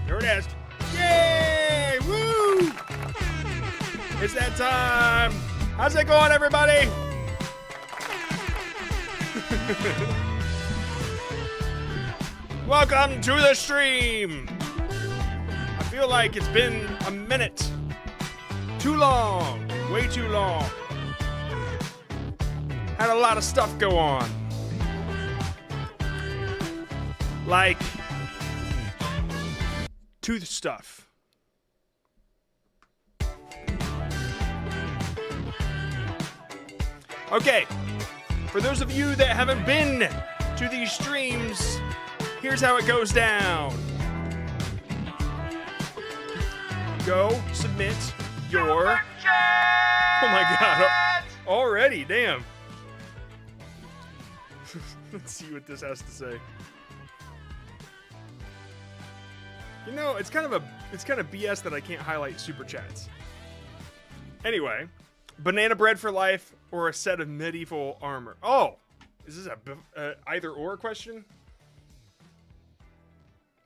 There it is. Yay! Woo! It's that time. How's it going, everybody? Welcome to the stream. I feel like it's been a minute. Too long. Way too long. Had a lot of stuff go on. Like tooth stuff. Okay, for those of you that haven't been to these streams, here's how it goes down. Go submit your... Oh my god, already, damn. Let's see what this has to say. You know, it's kind of BS that I can't highlight super chats. Anyway, banana bread for life or a set of medieval armor. Oh, is this a either or question?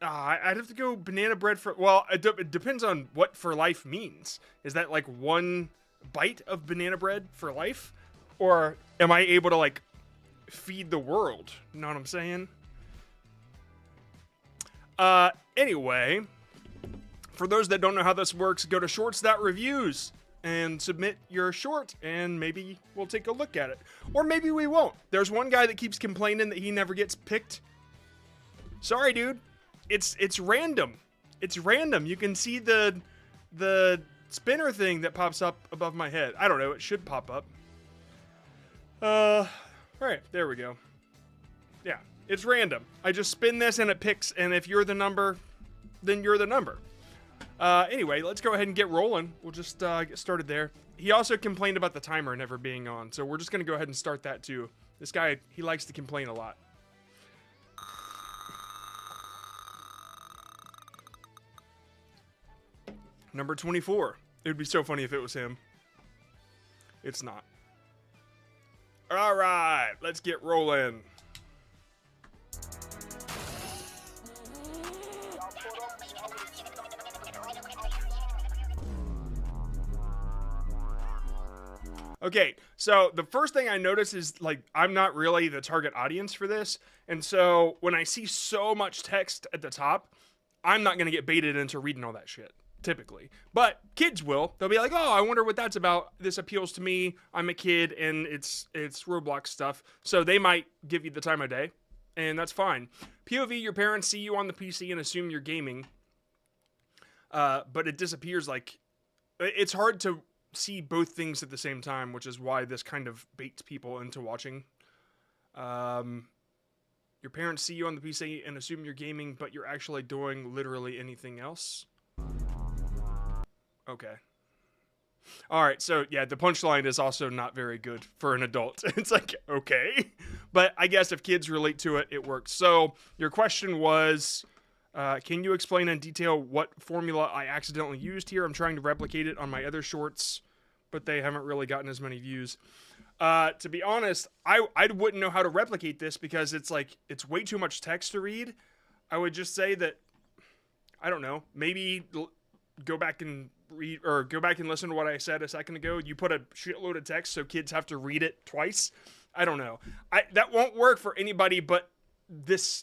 I'd have to go banana bread for. Well, it depends on what for life means. Is that like one bite of banana bread for life, or am I able to like feed the world? You know what I'm saying? Anyway, for those that don't know how this works, go to shorts.reviews and submit your short, and maybe we'll take a look at it. Or maybe we won't. There's one guy that keeps complaining that he never gets picked. Sorry, dude. It's random. It's random. You can see the spinner thing that pops up above my head. I don't know. It should pop up. Right. There we go. Yeah. It's random. I just spin this and it picks, and if you're the number, then you're the number. Anyway, let's go ahead and get rolling. We'll just get started there. He also complained about the timer never being on, so we're just going to go ahead and start that too. This guy, he likes to complain a lot. Number 24. It would be so funny if it was him. It's not. All right, let's get rolling. Okay, so the first thing I notice is, like, I'm not really the target audience for this, and so when I see so much text at the top, I'm not going to get baited into reading all that shit, typically. But kids will. They'll be like, oh, I wonder what that's about. This appeals to me. I'm a kid, and it's Roblox stuff, so they might give you the time of day, and that's fine. POV, your parents see you on the PC and assume you're gaming, but it disappears. Like, it's hard to see both things at the same time, which is why this kind of baits people into watching. Your parents see you on the PC and assume you're gaming, but you're actually doing literally anything else. Okay. All right, so yeah, the punchline is also not very good for an adult. It's like, okay. But I guess if kids relate to it, it works. So your question was, can you explain in detail what formula I accidentally used here? I'm trying to replicate it on my other shorts, but they haven't really gotten as many views. To be honest, I wouldn't know how to replicate this because it's like, it's way too much text to read. I would just say that, I don't know, maybe go back and read, or go back and listen to what I said a second ago. You put a shitload of text so kids have to read it twice. I don't know. That won't work for anybody but this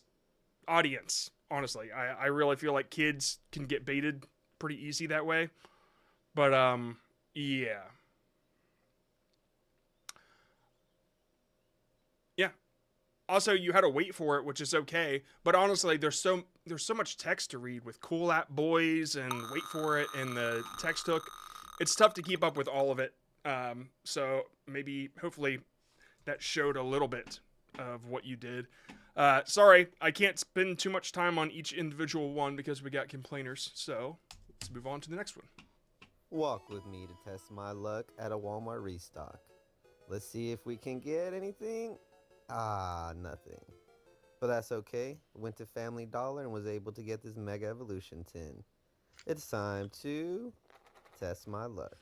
audience. Honestly, I really feel like kids can get baited pretty easy that way. But, yeah. Yeah. Also, you had to wait for it, which is okay. But honestly, there's so much text to read with Cool App Boys and Wait For It and the text hook. It's tough to keep up with all of it. So maybe, hopefully, that showed a little bit of what you did. Sorry, I can't spend too much time on each individual one because we got complainers. So let's move on to the next one. Walk with me to test my luck at a Walmart restock. Let's see if we can get anything. Nothing. But that's okay. Went to Family Dollar and was able to get this Mega Evolution tin. It's time to test my luck.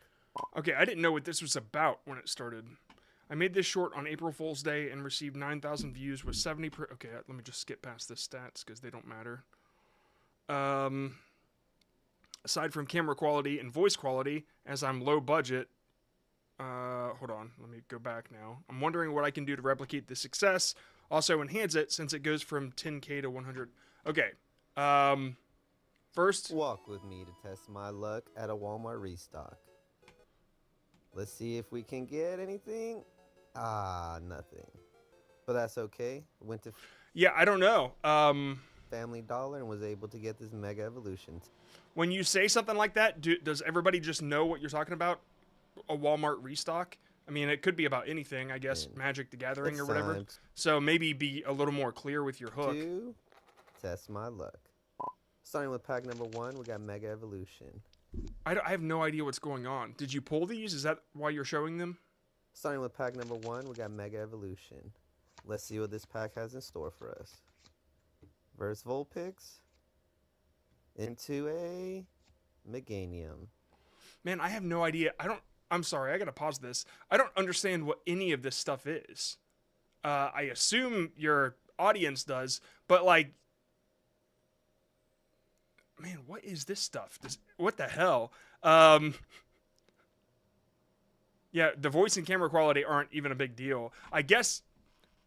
Okay, I didn't know what this was about when it started. I made this short on April Fool's Day and received 9,000 views with 70 per... Okay, let me just skip past the stats because they don't matter. Aside from camera quality and voice quality, as I'm low budget, hold on, let me go back now. I'm wondering what I can do to replicate the success. Also enhance it since it goes from 10K to 100. Okay. First, Walk with me to test my luck at a Walmart restock. Let's see if we can get anything. Nothing. But that's okay. Went to yeah, I don't know. Family Dollar and was able to get this Mega Evolution. When you say something like that, does everybody just know what you're talking about? A Walmart restock? I mean, it could be about anything, I guess, Magic the Gathering or whatever. So maybe be a little more clear with your hook. To test my luck. Starting with pack number 1, we got Mega Evolution. I have no idea what's going on. Did you pull these? Is that why you're showing them? Starting with pack number 1, we got Mega Evolution. Let's see what this pack has in store for us. Verse Vulpix into a Meganium. Man, I have no idea. I'm sorry, I gotta pause this. I don't understand what any of this stuff is. I assume your audience does, but like, man, what is this stuff? What the hell? Yeah, the voice and camera quality aren't even a big deal. I guess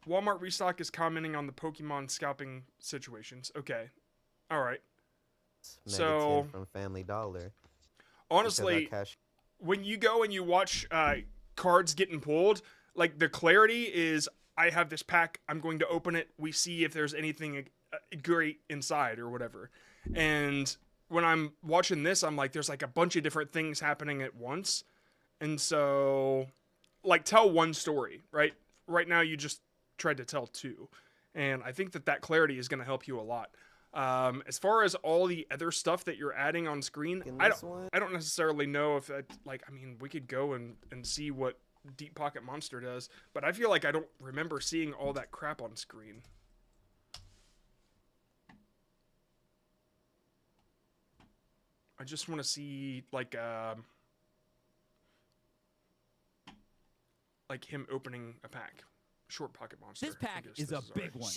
Walmart Restock is commenting on the Pokemon scalping situations. Okay. All right. So, from Family Dollar. Honestly, when you go and you watch cards getting pulled, like the clarity is, I have this pack, I'm going to open it, we see if there's anything great inside or whatever. And when I'm watching this, I'm like, there's like a bunch of different things happening at once. And so, like, tell one story, right? Right now, you just tried to tell two. And I think that clarity is going to help you a lot. As far as all the other stuff that you're adding on screen, I don't necessarily know if that, like, I mean, we could go and see what Deep Pocket Monster does, but I feel like I don't remember seeing all that crap on screen. I just want to see, like him opening a pack. Short Pocket Monster. This pack is a big one.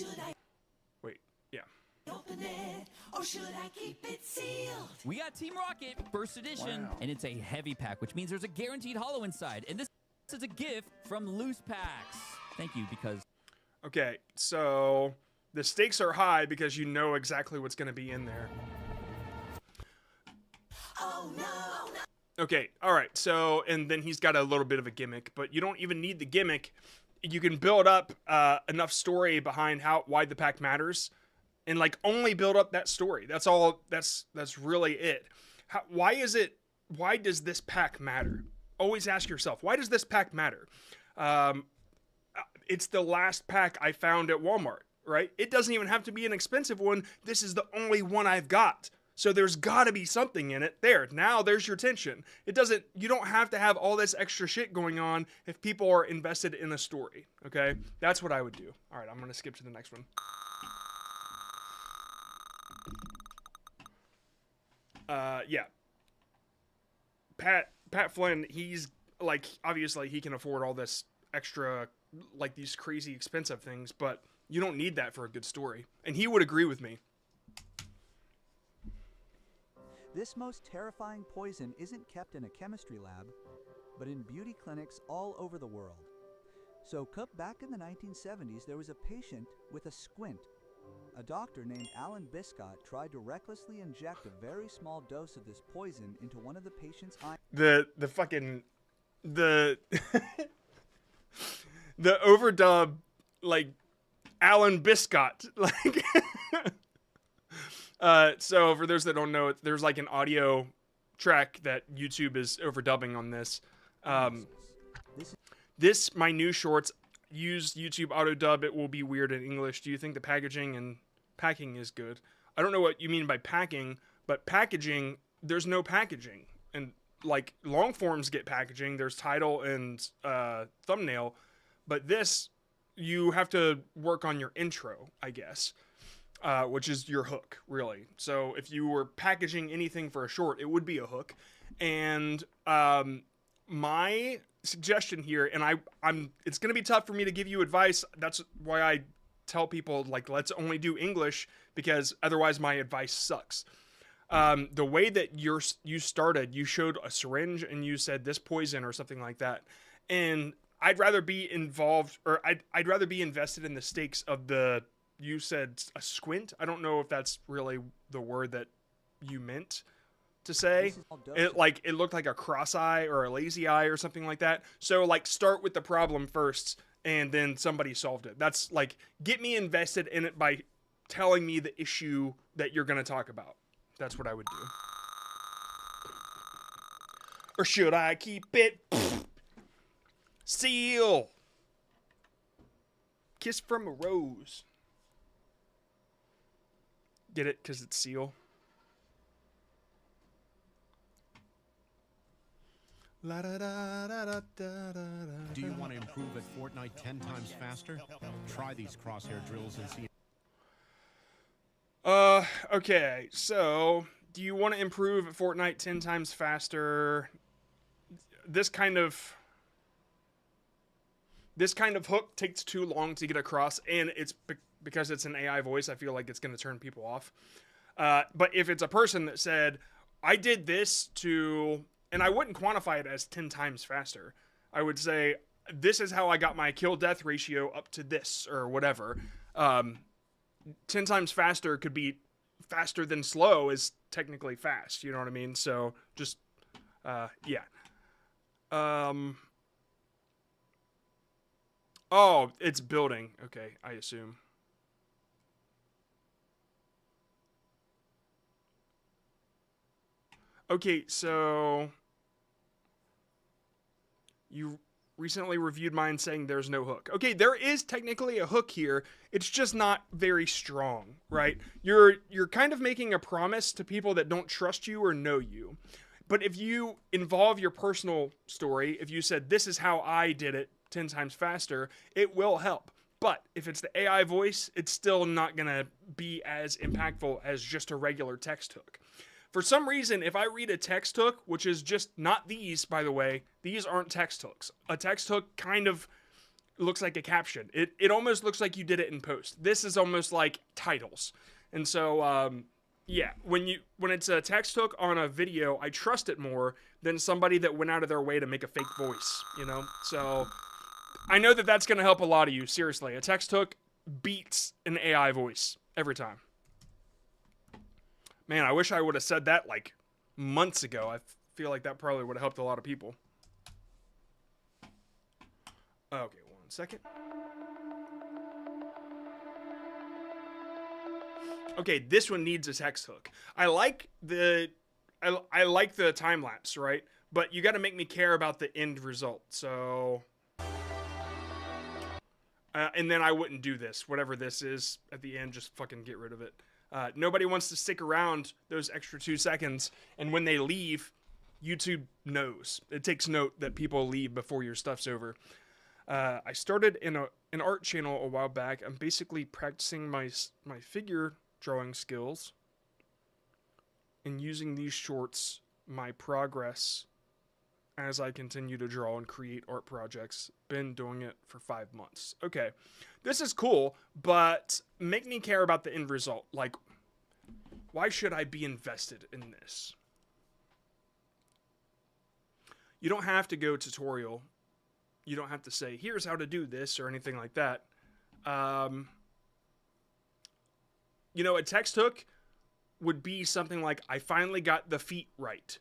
Wait, yeah. Open it, or should I keep it sealed? We got Team Rocket first edition, and it's a heavy pack, which means there's a guaranteed holo inside. And this is a gift from Loose Packs. Thank you, because... Okay, so the stakes are high because you know exactly what's going to be in there. Oh no! Okay, all right. So, and then he's got a little bit of a gimmick, but you don't even need the gimmick. You can build up enough story behind why the pack matters, and like only build up that story. That's all. That's really it. Why does this pack matter? Always ask yourself, why does this pack matter? It's the last pack I found at Walmart, right? It doesn't even have to be an expensive one. This is the only one I've got. So there's got to be something in it. There, now there's your tension. You don't have to have all this extra shit going on if people are invested in a story, okay? That's what I would do. All right, I'm going to skip to the next one. Yeah. Pat Flynn, he's, like, obviously he can afford all this extra, like, these crazy expensive things, but you don't need that for a good story. And he would agree with me. This most terrifying poison isn't kept in a chemistry lab, but in beauty clinics all over the world. So, back in the 1970s, there was a patient with a squint. A doctor named Alan Biscott tried to recklessly inject a very small dose of this poison into one of the patient's eyes. The overdub, like, Alan Biscott, like... So for those that don't know, there's like an audio track that YouTube is overdubbing on this. My new shorts use YouTube auto dub. It will be weird in English. Do you think the packaging and packing is good? I don't know what you mean by packing, but packaging, there's no packaging. And like long forms get packaging. There's title and thumbnail, but this, you have to work on your intro, I guess. Which is your hook, really. So if you were packaging anything for a short, it would be a hook. And my suggestion here, and it's going to be tough for me to give you advice. That's why I tell people, like, let's only do English, because otherwise my advice sucks. the way that you started, you showed a syringe and you said this poison or something like that. And I'd rather be involved, or I'd rather be invested in the stakes of the, you said a squint. I don't know if that's really the word that you meant to say. This is all It looked like a cross eye or a lazy eye or something like that. So like start with the problem first and then somebody solved it. That's like, get me invested in it by telling me the issue that you're going to talk about. That's what I would do. Or should I keep it? Seal. Kiss from a rose. Get it? Because it's seal. La da da da da da da. Do you want to improve at Fortnite 10 times faster? Try these crosshair drills and see. Okay, so do you want to improve at Fortnite 10 times faster? This kind of hook takes too long to get across, and it's because it's an AI voice, I feel like it's going to turn people off. But if it's a person that said, I did this to, and I wouldn't quantify it as 10 times faster. I would say, this is how I got my kill-death ratio up to this, or whatever. 10 times faster could be faster than slow is technically fast. You know what I mean? So just, yeah. Oh, it's building. Okay, I assume. Okay, so you recently reviewed mine saying there's no hook. Okay, there is technically a hook here. It's just not very strong, right? You're kind of making a promise to people that don't trust you or know you. But if you involve your personal story, if you said, this is how I did it 10 times faster, it will help. But if it's the AI voice, it's still not going to be as impactful as just a regular text hook. For some reason, if I read a text hook, which is just not these, by the way, these aren't text hooks. A text hook kind of looks like a caption. It almost looks like you did it in post. This is almost like titles. And so, yeah, when it's a text hook on a video, I trust it more than somebody that went out of their way to make a fake voice, you know? So I know that that's going to help a lot of you, seriously. A text hook beats an AI voice every time. Man, I wish I would have said that like months ago. I feel like that probably would have helped a lot of people. Okay, 1 second. Okay, this one needs a text hook. I like the time lapse, right? But you got to make me care about the end result. So, and then I wouldn't do this. Whatever this is at the end, just fucking get rid of it. Nobody wants to stick around those extra 2 seconds, and when they leave, YouTube knows. It takes note that people leave before your stuff's over. I started in an art channel a while back. I'm basically practicing my figure drawing skills and using these shorts, my progress as I continue to draw and create art projects. Been doing it for 5 months. Okay, this is cool, but make me care about the end result. Like, why should I be invested in this? You don't have to go tutorial. You don't have to say, here's how to do this or anything like that. You know, a text hook would be something like, I finally got the feet right.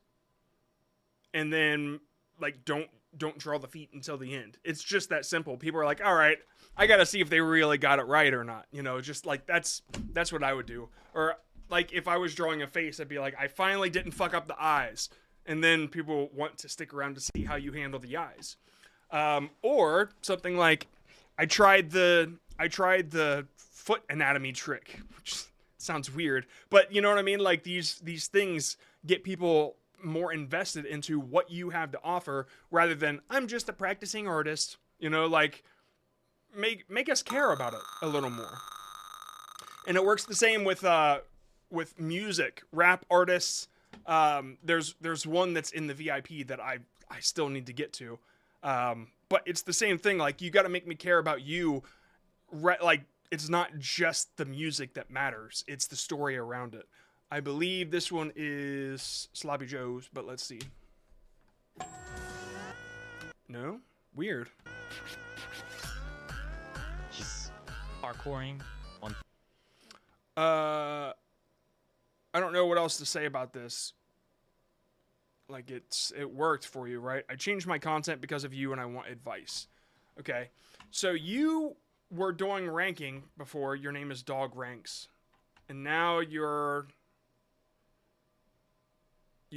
And then, like, don't draw the feet until the end. It's just that simple. People are like, all right, I got to see if they really got it right or not. You know, just like, that's what I would do. Or, like, if I was drawing a face, I'd be like, I finally didn't fuck up the eyes. And then people want to stick around to see how you handle the eyes. Or something like, I tried the foot anatomy trick, which sounds weird, but you know what I mean? Like, these things get people more invested into what you have to offer rather than, I'm just a practicing artist. You know, like, make us care about it a little more. And it works the same with music, rap artists. There's one that's in the VIP that I still need to get to. But it's the same thing. Like, you got to make me care about you. Like, it's not just the music that matters. It's the story around it. I believe this one is Sloppy Joe's, but let's see. No? Weird. Just parkouring on. I don't know what else to say about this. Like, it worked for you, right? I changed my content because of you and I want advice. Okay. So you were doing ranking before. Your name is Dog Ranks. And now you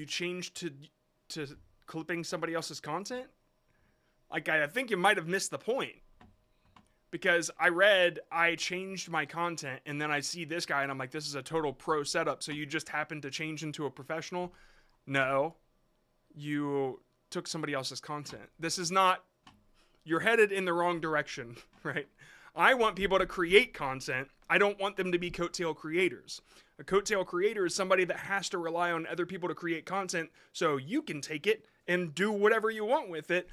changed to clipping somebody else's content? Like, I think you might have missed the point. Because I changed my content, and then I see this guy, and I'm like, this is a total pro setup, so you just happened to change into a professional? No. You took somebody else's content. This is not... You're headed in the wrong direction, right? I want people to create content. I don't want them to be coattail creators. A coattail creator is somebody that has to rely on other people to create content so you can take it and do whatever you want with it.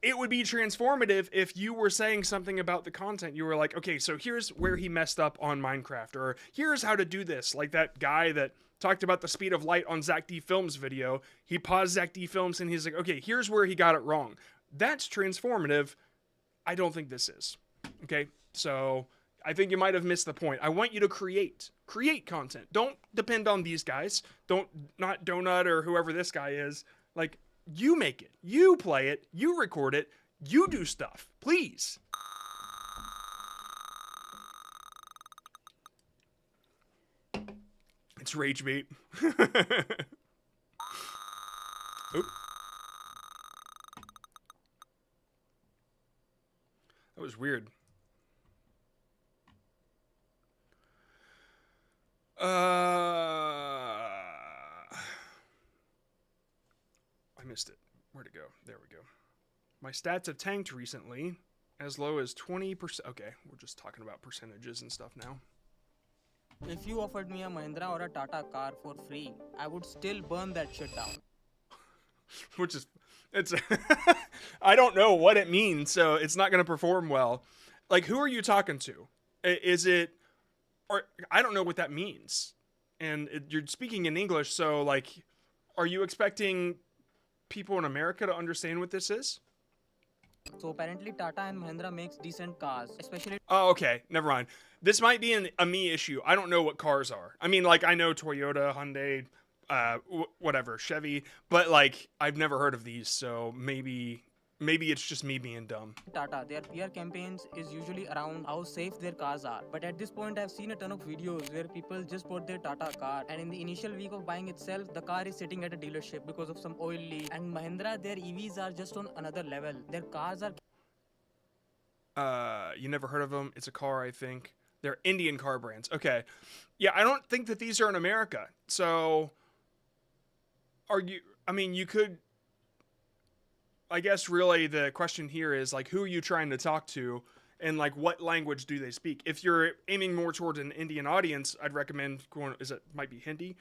It would be transformative if you were saying something about the content. You were like, okay, so here's where he messed up on Minecraft, or here's how to do this. Like that guy that talked about the speed of light on Zach D Films video. He paused Zach D Films and he's like, okay, here's where he got it wrong. That's transformative. I don't think this is. Okay, so I think you might have missed the point. I want you to create content. Don't depend on these guys. Not Donut or whoever this guy is. Like, you make it, you play it, you record it, you do stuff, please. It's rage bait. Oop. That was weird. I missed it. Where'd it go? There we go. My stats have tanked recently, as low as 20%. Okay, we're just talking about percentages and stuff now. If you offered me a Mahindra or a Tata car for free, I would still burn that shit down. Which is, I don't know what it means, so it's not going to perform well. Like, who are you talking to? Is it, or I don't know what that means. And you're speaking in English, so like, are you expecting people in America to understand what this is? So apparently Tata and Mahindra makes decent cars, especially... Oh, okay. Never mind. This might be a me issue. I don't know what cars are. I mean, like, I know Toyota, Hyundai, whatever, Chevy, but like, I've never heard of these, so maybe it's just me being dumb. Tata, their PR campaigns is usually around how safe their cars are. But at this point, I've seen a ton of videos where people just bought their Tata car, and in the initial week of buying itself, the car is sitting at a dealership because of some oil leak. And Mahindra, their EVs are just on another level. Their cars are... You never heard of them? It's a car, I think. They're Indian car brands. Okay. Yeah, I don't think that these are in America. So, you could... I guess really the question here is like, who are you trying to talk to, and like what language do they speak? If you're aiming more towards an Indian audience, I'd recommend going. Might be Hindi.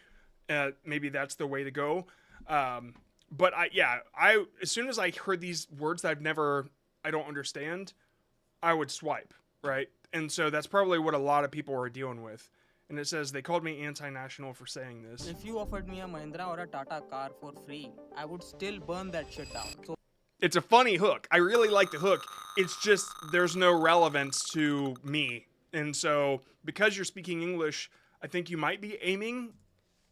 Maybe that's the way to go. But as soon as I heard these words that I don't understand, I would swipe, right? And so that's probably what a lot of people are dealing with. And it says, they called me anti-national for saying this. If you offered me a Mahindra or a Tata car for free, I would still burn that shit down. So it's a funny hook. I really like the hook. It's just there's no relevance to me. And so because you're speaking English, I think you might be aiming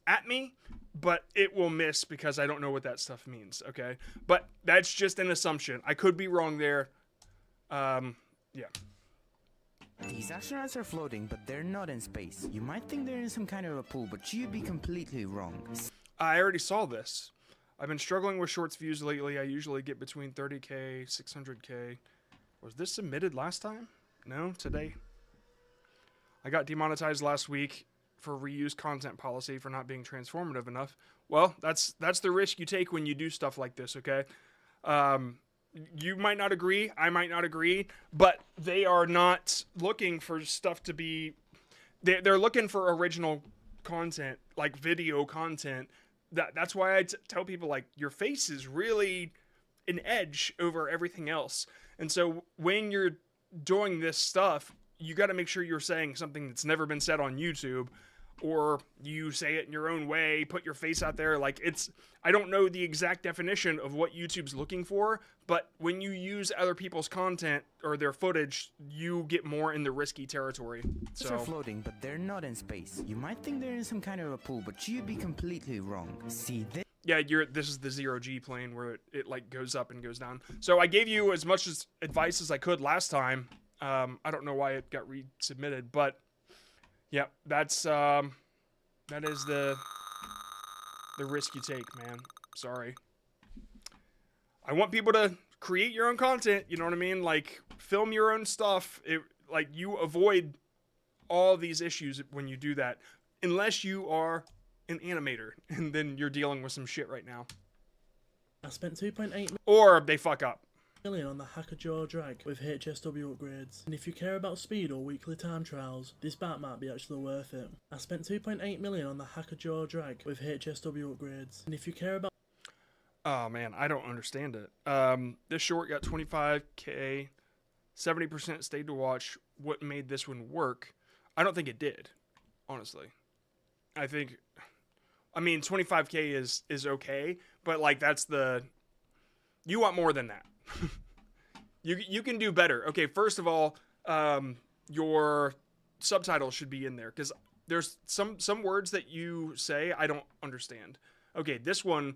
at me, but it will miss because I don't know what that stuff means, okay? But that's just an assumption. I could be wrong there. Yeah. These astronauts are floating, but they're not in space. You might think they're in some kind of a pool, but you'd be completely wrong. I already saw this. I've been struggling with shorts views lately. I usually get between 30K, 600K. Was this submitted last time? No, today. I got demonetized last week for reuse content policy for not being transformative enough. Well, that's the risk you take when you do stuff like this, okay? You might not agree, I might not agree, but they are not looking for stuff to be... They're looking for original content, like video content. That's why I tell people, like, your face is really an edge over everything else. And so when you're doing this stuff, you got to make sure you're saying something that's never been said on YouTube. or you say it in your own way, put your face out there. Like, I don't know the exact definition of what YouTube's looking for, but when you use other people's content or their footage, you get more in the risky territory. Are floating, but they're not in space. You might think they're in some kind of a pool, but you'd be completely wrong. See, yeah, this is the 0G plane where it like goes up and goes down. So I gave you as much advice as I could last time. I don't know why it got resubmitted, but yeah, that is the risk you take, man. Sorry. I want people to create your own content, you know what I mean? Like, film your own stuff. Like, you avoid all these issues when you do that, unless you are an animator, and then you're dealing with some shit right now. I spent 2.8 or they fuck up. million on the Hackjaw drag with HSW upgrades, and if you care about speed or weekly time trials, this bat might be actually worth it. I spent 2.8 million on the Hackjaw drag with HSW upgrades, and if you care about... Oh man, I don't understand it. This short got 25k, 70% stayed to watch. What made this one work? I don't think it did, honestly. I mean 25k is okay, but like that's you want more than that. You can do better. Okay, first of all, your subtitles should be in there, because there's some words that you say I don't understand. Okay, this one,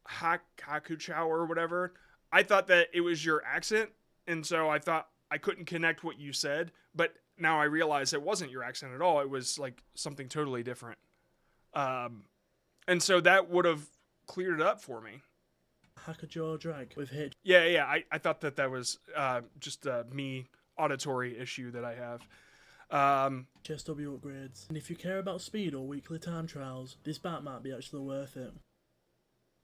Hakuchao or whatever, I thought that it was your accent, and so I thought I couldn't connect what you said, but now I realize it wasn't your accent at all. It was like something totally different. And so that would have cleared it up for me. Hackjaw drag with H. Yeah. I thought that was just a me auditory issue that I have. HSW upgrades. And if you care about speed or weekly time trials, this bat might be actually worth it.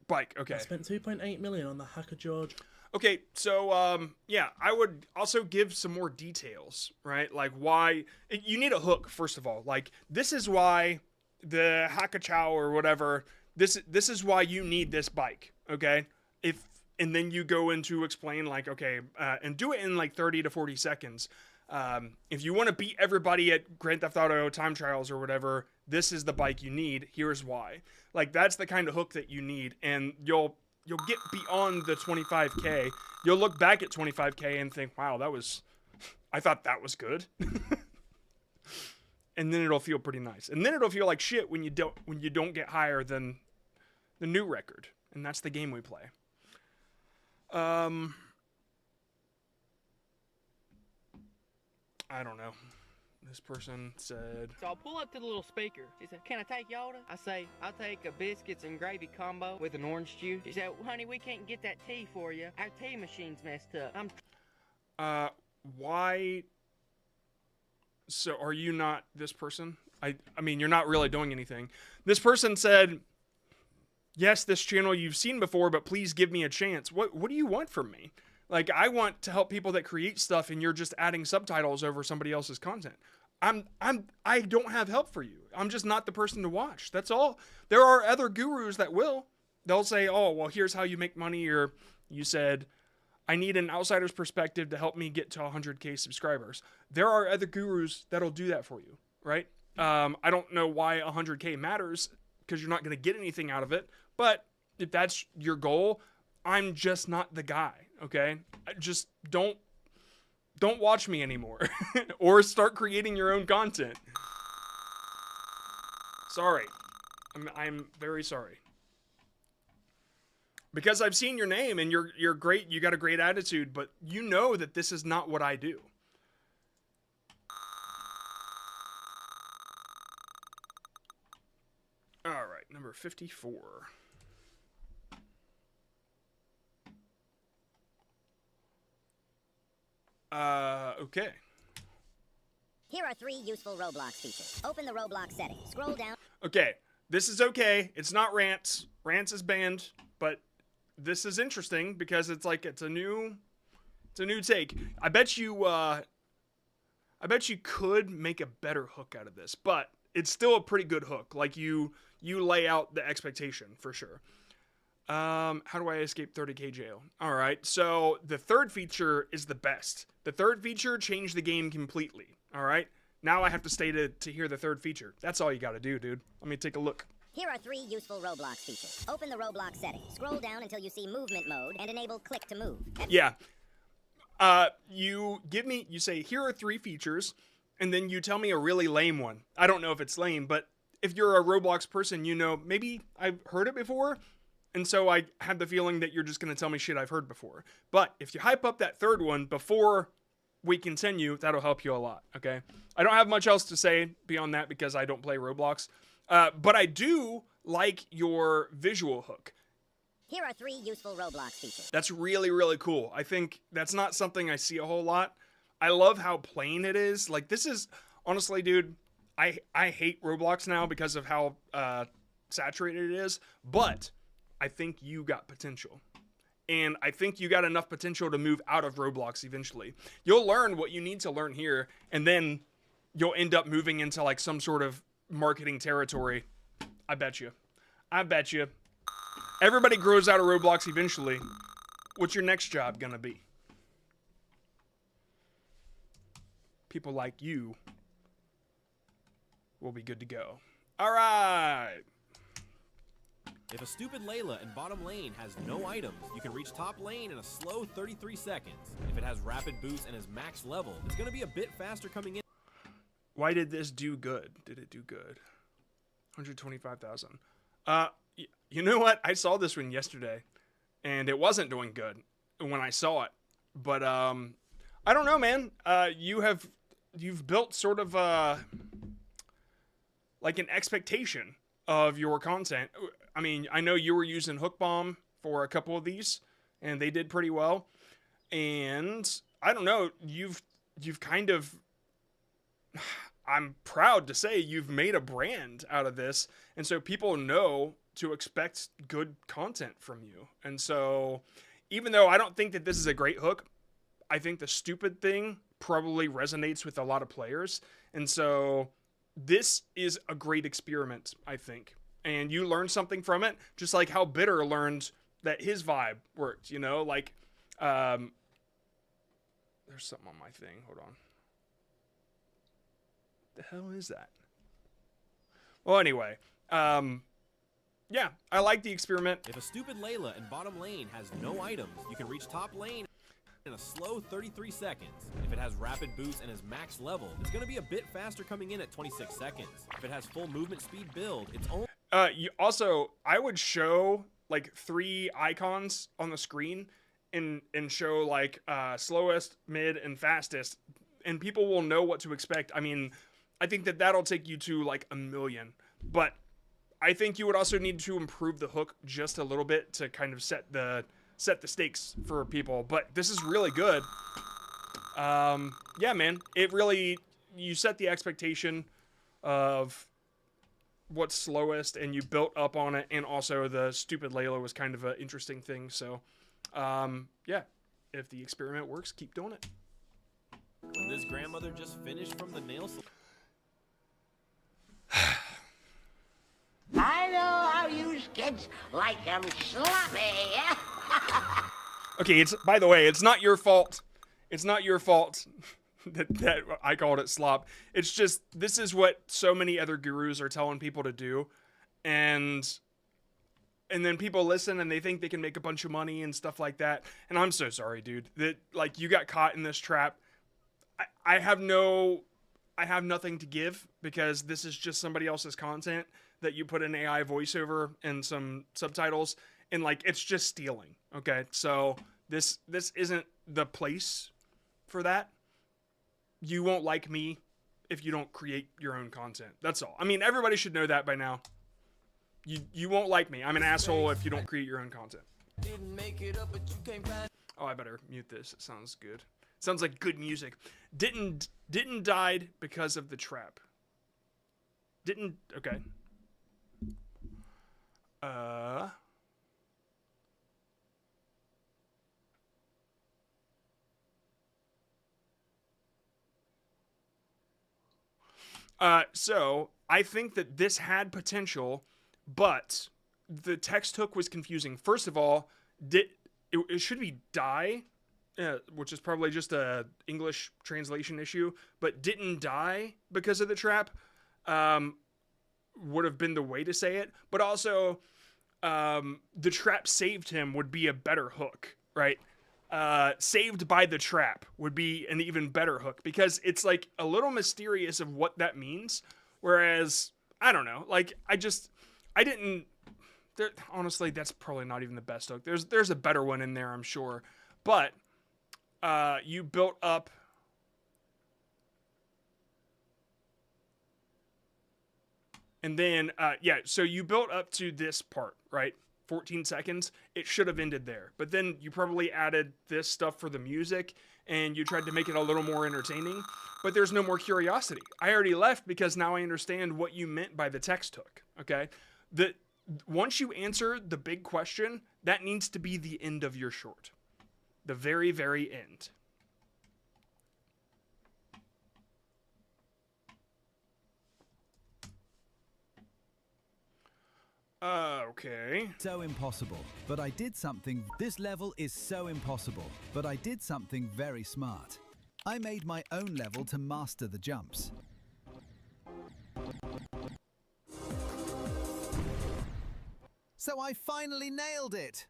Bike, okay. I spent 2.8 million on the Hackjaw. Okay, so yeah, I would also give some more details, right? Like why you need a hook, first of all. Like, this is why the Hackjaw or whatever, this is why you need this bike, okay? And then you go into explain like, okay, and do it in like 30 to 40 seconds. If you want to beat everybody at Grand Theft Auto time trials or whatever, this is the bike you need. Here's why. Like, that's the kind of hook that you need, and you'll get beyond the 25k. You'll look back at 25k and think, wow, I thought that was good. And then it'll feel pretty nice. And then it'll feel like shit when you don't get higher than the new record. And that's the game we play. I don't know. This person said... So I'll pull up to the little speaker. She said, "Can I take your order?" I say, "I'll take a biscuits and gravy combo with an orange juice." She said, "Honey, we can't get that tea for you. Our tea machine's messed up." Why... So are you not this person? I mean, you're not really doing anything. This person said, "Yes, this channel you've seen before, but please give me a chance." What do you want from me? Like, I want to help people that create stuff, and you're just adding subtitles over somebody else's content. I don't have help for you. I'm just not the person to watch. That's all. There are other gurus that will. They'll say, "Oh, well, here's how you make money," or you said, "I need an outsider's perspective to help me get to 100k subscribers." There are other gurus that'll do that for you, right? I don't know why 100k matters, because you're not going to get anything out of it. But if that's your goal, I'm just not the guy, okay? Just don't watch me anymore. Or start creating your own content. Sorry. I'm very sorry. Because I've seen your name and you're great, you got a great attitude, but you know that this is not what I do. All right, number 54. Okay. Here are 3 useful Roblox features. Open the Roblox settings. Scroll down. Okay, this is okay. It's not rants. Rants is banned, but this is interesting because it's like it's a new take. I bet you could make a better hook out of this, but it's still a pretty good hook. Like you lay out the expectation for sure. How do I escape 30k jail? All right, so the third feature is the best. The third feature changed the game completely. All right, Now I have to stay to hear the third feature. That's all you gotta do, dude. Let me take a look. Here are 3 useful Roblox features. Open the Roblox settings. Scroll down until you see movement mode and enable click to move. Yeah. You say, here are 3 features, and then you tell me a really lame one. I don't know if it's lame, but if you're a Roblox person, you know, maybe I've heard it before, and so I had the feeling that you're just going to tell me shit I've heard before. But if you hype up that third one before we continue, that'll help you a lot, okay? I don't have much else to say beyond that because I don't play Roblox, but I do like your visual hook. Here are 3 useful Roblox features. That's really, really cool. I think that's not something I see a whole lot. I love how plain it is. Like, this is, honestly, dude, I hate Roblox now because of how saturated it is, but I think you got potential. And I think you got enough potential to move out of Roblox eventually. You'll learn what you need to learn here, and then you'll end up moving into, like, some sort of marketing territory. I bet you. I bet you. Everybody grows out of Roblox eventually. What's your next job gonna be? People like you will be good to go. All right. If a stupid Layla in bottom lane has no items, you can reach top lane in a slow 33 seconds. If it has rapid boost and is max level, it's going to be a bit faster coming in. Why did this do good? Did it do good? 125,000. You know what? I saw this one yesterday, and it wasn't doing good when I saw it. But I don't know, man. You've built sort of like an expectation of your content. I mean, I know you were using Hook Bomb for a couple of these, and they did pretty well. And I don't know, you've kind of, I'm proud to say you've made a brand out of this, and so people know to expect good content from you. And so even though I don't think that this is a great hook, I think the stupid thing probably resonates with a lot of players. And so this is a great experiment, I think. And you learn something from it, just like how Bitter learned that his vibe worked, you know? Like, there's something on my thing. Hold on. The hell is that? Well, anyway, yeah, I like the experiment. If a stupid Layla in bottom lane has no items, you can reach top lane in a slow 33 seconds. If it has rapid boost and is max level, it's going to be a bit faster coming in at 26 seconds. If it has full movement speed build, it's only... I would show like 3 icons on the screen and show like slowest, mid, and fastest, and people will know what to expect. I mean, I think that that'll take you to like 1 million, but I think you would also need to improve the hook just a little bit to kind of set the stakes for people. But this is really good. Yeah, man, it really, you set the expectation of what's slowest and you built up on it, and also the stupid Layla was kind of an interesting thing. So yeah, if the experiment works, keep doing it. When this grandmother just finished from the nail salon. I know how you kids like 'em sloppy. Okay, it's, by the way, it's not your fault. It's not your fault that I called it slop. It's just, this is what so many other gurus are telling people to do. And then people listen and they think they can make a bunch of money and stuff like that. And I'm so sorry, dude, that like you got caught in this trap. I have nothing to give because this is just somebody else's content that you put an AI voiceover and some subtitles, and like it's just stealing. Okay, so this isn't the place for that. You won't like me if you don't create your own content. That's all. I mean, everybody should know that by now. You won't like me. I'm an asshole if you don't create your own content. Oh, I better mute this. It sounds good. Sounds like good music. Didn't died because of the trap. Okay. So I think that this had potential, but the text hook was confusing. First of all, it should be die, which is probably just a English translation issue, but didn't die because of the trap, would have been the way to say it. But also, the trap saved him would be a better hook, right? Saved by the trap would be an even better hook, because it's like a little mysterious of what that means. Whereas, I don't know, like honestly, that's probably not even the best hook. There's a better one in there, I'm sure. But you built up and then so you built up to this part, right? 14 seconds. It should have ended there. But then you probably added this stuff for the music and you tried to make it a little more entertaining, but there's no more curiosity. I already left because now I understand what you meant by the text hook, okay? Once you answer the big question, that needs to be the end of your short. The very, very end. Okay. So impossible, but I did something. This level is so impossible, but I did something very smart. I made my own level to master the jumps. So I finally nailed it!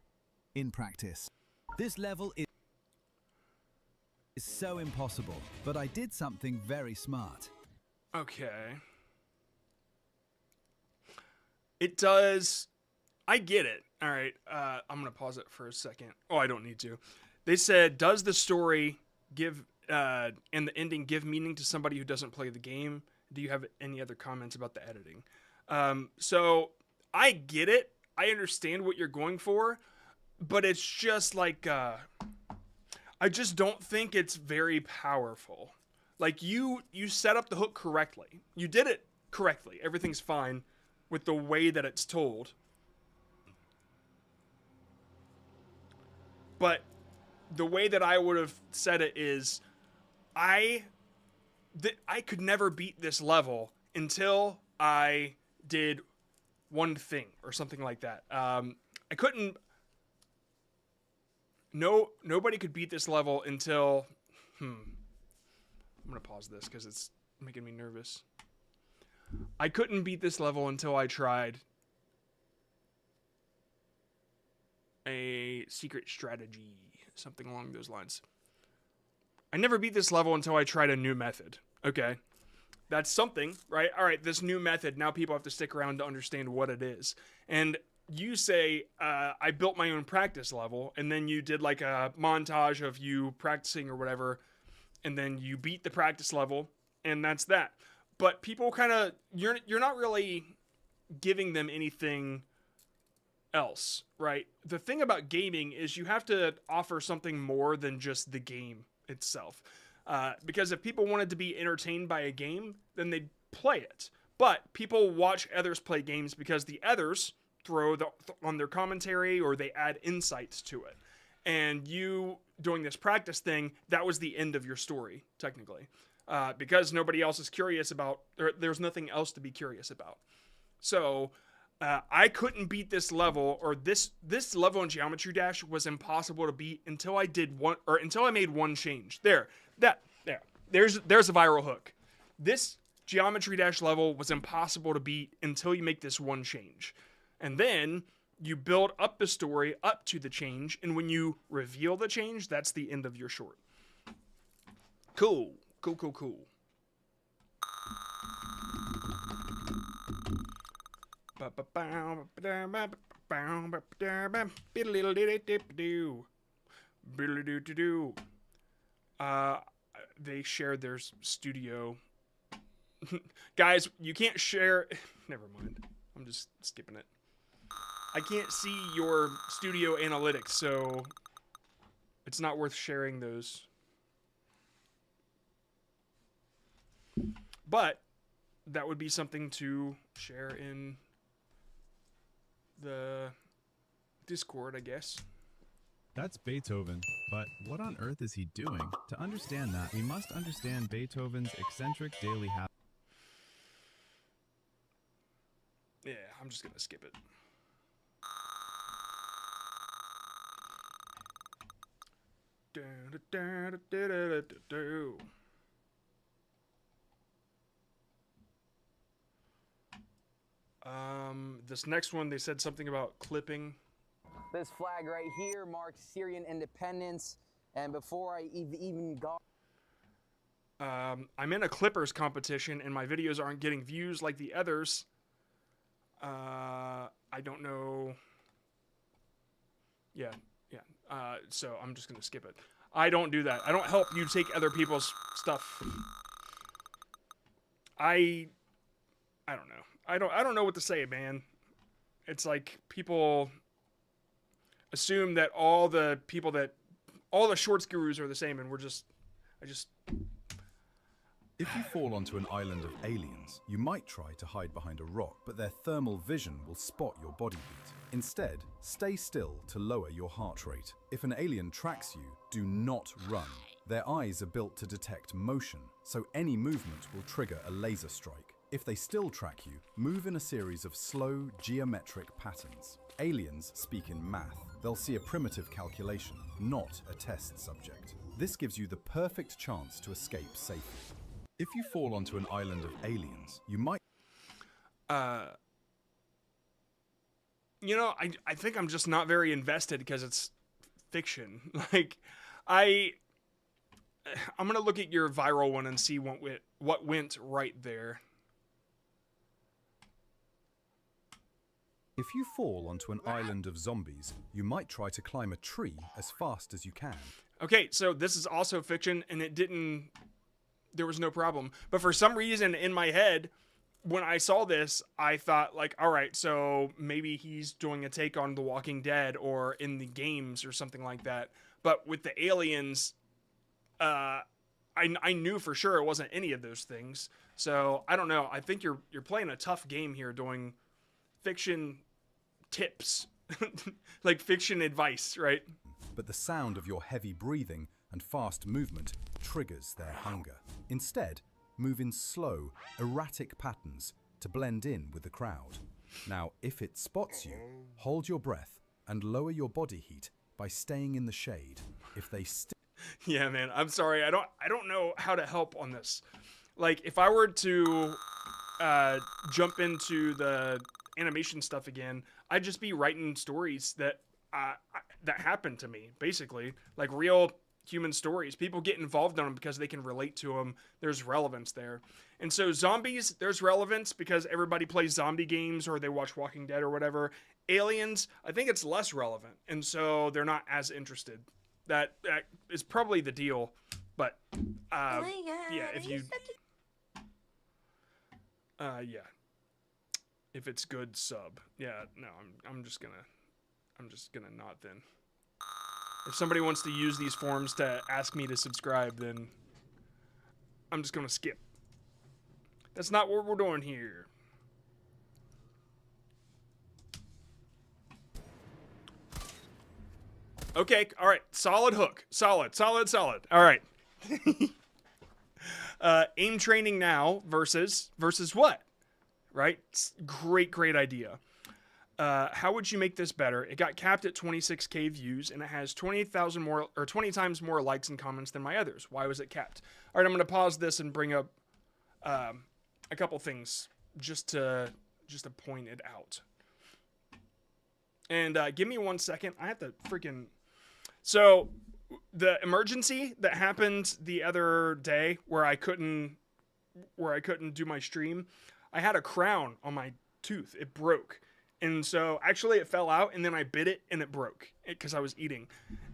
In practice. This level is so impossible, but I did something very smart. Okay. It does. I get it. All right. I'm going to pause it for a second. Oh, I don't need to. They said, does the story give, and the ending give meaning to somebody who doesn't play the game? Do you have any other comments about the editing? So I get it. I understand what you're going for, but it's just like, I just don't think it's very powerful. Like you set up the hook correctly. You did it correctly. Everything's fine with the way that it's told. But the way that I would have said it is, I could never beat this level until I did one thing or something like that. I couldn't. Nobody could beat this level until. I'm gonna pause this because it's making me nervous. I couldn't beat this level until I tried a secret strategy, something along those lines. I never beat this level until I tried a new method. Okay. That's something, right? All right, this new method, now people have to stick around to understand what it is. And you say, I built my own practice level, and then you did like a montage of you practicing or whatever, and then you beat the practice level, and that's that. But people kind of, you're not really giving them anything else, right? The thing about gaming is you have to offer something more than just the game itself. Because if people wanted to be entertained by a game, then they'd play it. But people watch others play games because the others throw on their commentary or they add insights to it. And you doing this practice thing, that was the end of your story, technically. Because nobody else is curious about, or there's nothing else to be curious about. So I couldn't beat this level, or this level in Geometry Dash was impossible to beat until I did one, or until I made one change. There's a viral hook. This Geometry Dash level was impossible to beat until you make this one change. And then you build up the story up to the change, and when you reveal the change, that's the end of your short. Cool. Cool. They shared their studio. Guys, you can't share. Never mind. I'm just skipping it. I can't see your studio analytics, so it's not worth sharing those. But that would be something to share in the Discord, I guess. That's Beethoven, but what on earth is he doing? To understand that, we must understand Beethoven's eccentric daily habits. Yeah, I'm just gonna skip it. This next one, they said something about clipping. This flag right here marks Syrian independence, and before I even got... I'm in a Clippers competition, and my videos aren't getting views like the others. I don't know. Yeah. So I'm just gonna skip it. I don't do that. I don't help you take other people's stuff. I don't know. I don't know what to say, man. It's like people assume that all the shorts gurus are the same, and If you fall onto an island of aliens, you might try to hide behind a rock, but their thermal vision will spot your body heat. Instead, stay still to lower your heart rate. If an alien tracks you, do not run. Their eyes are built to detect motion, so any movement will trigger a laser strike. If they still track you, move in a series of slow, geometric patterns. Aliens speak in math. They'll see a primitive calculation, not a test subject. This gives you the perfect chance to escape safely. If you fall onto an island of aliens, you might... You know, I think I'm just not very invested because it's fiction. Like, I'm gonna look at your viral one and see what went right there. If you fall onto an island of zombies, you might try to climb a tree as fast as you can. Okay, so this is also fiction, and there was no problem. But for some reason in my head, when I saw this, I thought, like, all right, so maybe he's doing a take on The Walking Dead or in the games or something like that. But with the aliens, I knew for sure it wasn't any of those things. So I don't know. I think you're playing a tough game here, doing fiction tips, like fiction advice, right? But the sound of your heavy breathing and fast movement triggers their hunger. Instead, move in slow, erratic patterns to blend in with the crowd. Now, if it spots you, hold your breath and lower your body heat by staying in the shade. If they Yeah, man, I'm sorry. I don't know how to help on this. Like, if I were to jump into the animation stuff again, I'd just be writing stories that happened to me, basically. Like real human stories. People get involved in them because they can relate to them. There's relevance there. And so zombies, there's relevance because everybody plays zombie games or they watch Walking Dead or whatever. Aliens, I think it's less relevant. And so they're not as interested. That is probably the deal. But, oh my God, yeah, if you... yeah. If it's good, sub. Yeah, no, I'm just gonna not then. If somebody wants to use these forms to ask me to subscribe, then I'm just gonna skip. That's not what we're doing here. Okay, all right. Solid hook. Solid. All right. Aim training now versus what? Right? Great idea. How would you make this better? It got capped at 26K views, and it has 20 times more likes and comments than my others. Why was it capped? All right, I'm going to pause this and bring up a couple things just to point it out. And give me 1 second. I have to freaking... So, the emergency that happened the other day where I couldn't do my stream, I had a crown on my tooth. It broke. And so, actually, it fell out, and then I bit it, and it broke because I was eating.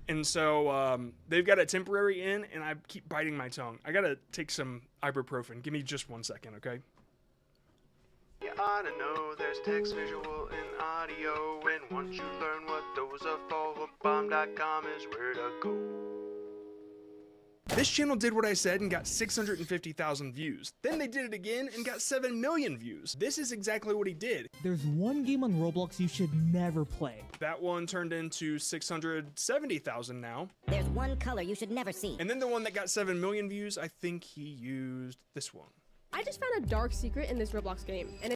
And so, they've got a temporary in, and I keep biting my tongue. I gotta take some ibuprofen. Give me just 1 second, okay? You ought to know there's text, visual, and audio. And once you learn what those are for, hookbomb.com is where to go. This channel did what I said and got 650,000 views. Then they did it again and got 7 million views. This is exactly what he did. There's one game on Roblox you should never play. That one turned into 670,000 now. There's one color you should never see. And then the one that got 7 million views, I think he used this one. I just found a dark secret in this Roblox game, and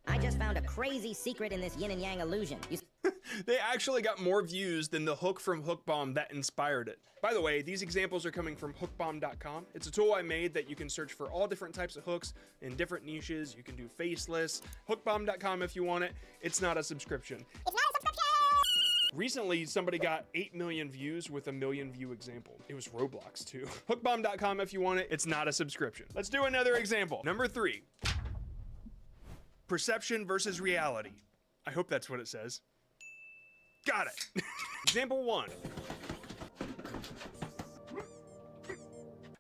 I just found a crazy secret in this yin and yang illusion. They actually got more views than the hook from Hookbomb that inspired it. By the way, these examples are coming from hookbomb.com. It's a tool I made that you can search for all different types of hooks in different niches. You can do faceless. Hookbomb.com if you want it. It's not a subscription. It's not a subscription! Recently, somebody got 8 million views with a 1 million view example. It was Roblox too. Hookbomb.com if you want it. It's not a subscription. Let's do another example. Number 3. Perception versus reality. I hope that's what it says. Got it. Example 1.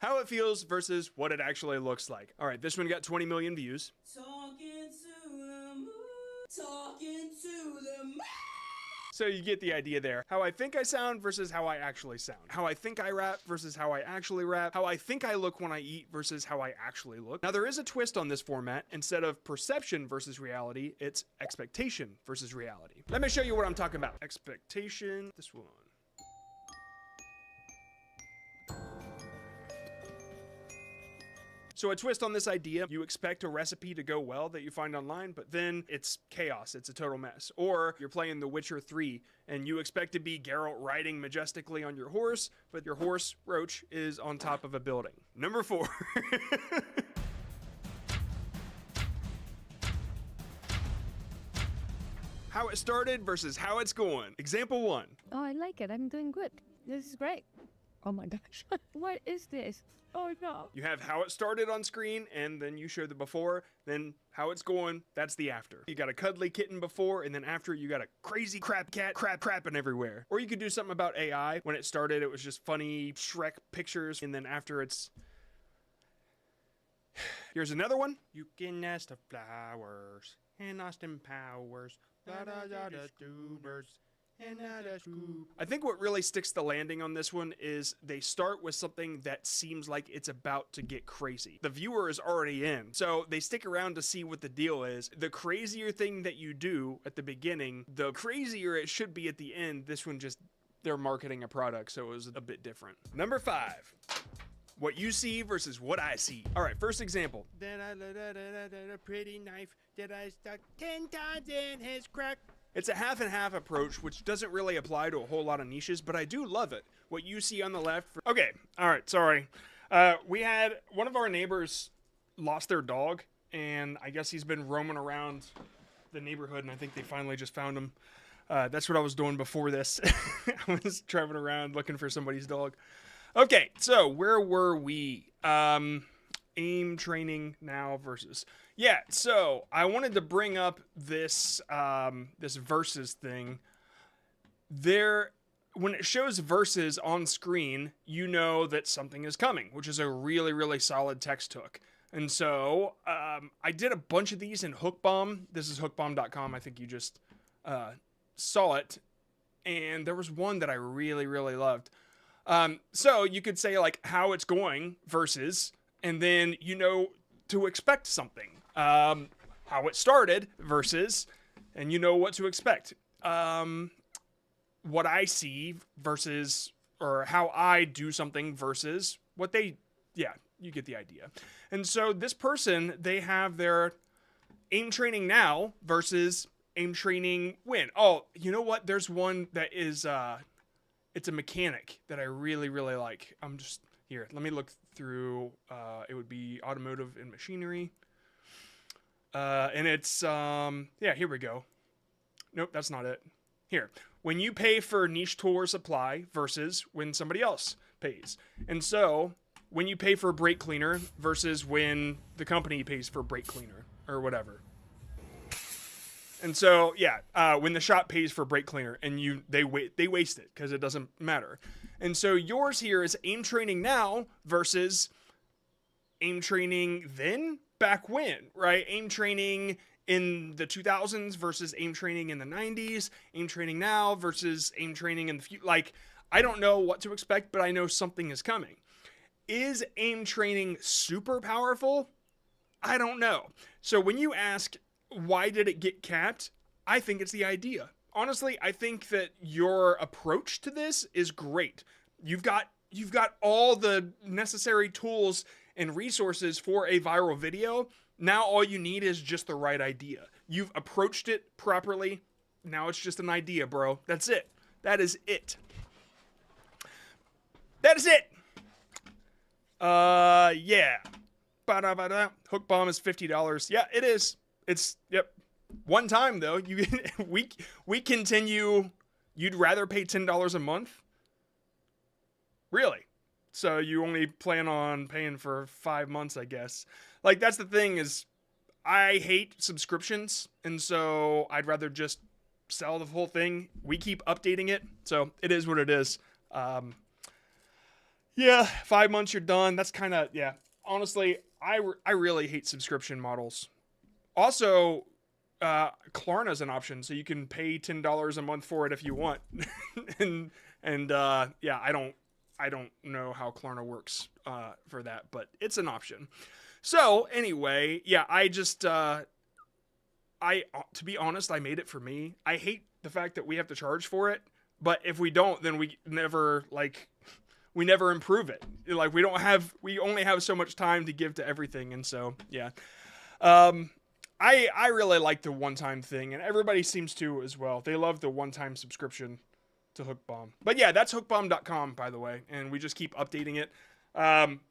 How it feels versus what it actually looks like. All right, this one got 20 million views. Talking to the moon, talking to the moon. So you get the idea there. How I think I sound versus how I actually sound. How I think I rap versus how I actually rap. How I think I look when I eat versus how I actually look. Now there is a twist on this format. Instead of perception versus reality, it's expectation versus reality. Let me show you what I'm talking about. Expectation, this one. So a twist on this idea, you expect a recipe to go well that you find online, but then it's chaos, it's a total mess. Or you're playing The Witcher 3 and you expect to be Geralt riding majestically on your horse, but your horse, Roach, is on top of a building. Number 4. How it started versus how it's going. Example 1. Oh, I like it. I'm doing good. This is great. Oh my gosh. What is this? Oh no. You have how it started on screen, and then you show the before, then how it's going, that's the after. You got a cuddly kitten before, and then after you got a crazy crap cat crapping everywhere. Or you could do something about AI. When it started, it was just funny Shrek pictures, and then after it's... Here's another one. You can ask the flowers, and Austin Powers, I think what really sticks the landing on this one is they start with something that seems like it's about to get crazy. The viewer is already in, so they stick around to see what the deal is. The crazier thing that you do at the beginning, the crazier it should be at the end. This one just, they're marketing a product, so it was a bit different. Number 5. What you see versus what I see. All right, first example. Then I a pretty knife that I stuck 10 times in his crack. It's a half and half approach, which doesn't really apply to a whole lot of niches, but I do love it. What you see on the left. Okay, all right, sorry. We had one of our neighbors lost their dog, and I guess he's been roaming around the neighborhood, and I think they finally just found him. That's what I was doing before this. I was traveling around looking for somebody's dog. Okay, so where were we? Aim training now versus... Yeah, so I wanted to bring up this this versus thing. When it shows versus on screen, you know that something is coming, which is a really, really solid text hook. And so I did a bunch of these in Hookbomb. This is hookbomb.com. I think you just saw it. And there was one that I really, really loved. So you could say like how it's going versus, and then you know to expect something. How it started versus, and you know what to expect. What I see versus, or how I do something versus what they, yeah, you get the idea. And so this person, they have their aim training now versus aim training when. Oh, you know what? There's one that is, it's a mechanic that I really, really like. I'm just, here, let me look through, it would be automotive and machinery. And it's, yeah, here we go. Nope, that's not it. Here, when you pay for niche tool or supply versus when somebody else pays. And so, when you pay for a brake cleaner versus when the company pays for brake cleaner or whatever. And so, yeah, when the shop pays for brake cleaner and they waste it because it doesn't matter. And so yours here is aim training now versus aim training then, back when, right? Aim training in the 2000s versus aim training in the 90s, aim training now versus aim training in the future. Like, I don't know what to expect, but I know something is coming. Is aim training super powerful? I don't know. So when you ask, why did it get capped? I think it's the idea. Honestly, I think that your approach to this is great. You've got all the necessary tools and resources for a viral video. Now all you need is just the right idea. You've approached it properly. now it's just an idea, bro. That's it. That is it. That is it. Yeah. Ba-da-ba-da. Hook Bomb is $50. Yeah, it is. It's, yep. One time, though. We continue. You'd rather pay $10 a month? Really? So you only plan on paying for 5 months, I guess. Like, that's the thing is, I hate subscriptions, and so I'd rather just sell the whole thing. We keep updating it, so it is what it is. Yeah, 5 months, you're done. That's kind of, yeah. Honestly, I really hate subscription models. Also, Klarna's an option, so you can pay $10 a month for it if you want. and yeah, I don't know how Klarna works for that, but it's an option. So anyway, yeah, I just to be honest, I made it for me. I hate the fact that we have to charge for it, but if we don't, then we never improve it. Like we only have so much time to give to everything, and so yeah. I really like the one-time thing, and everybody seems to as well. They love the one-time subscription to HookBomb. But yeah, that's hookbomb.com, by the way, and we just keep updating it.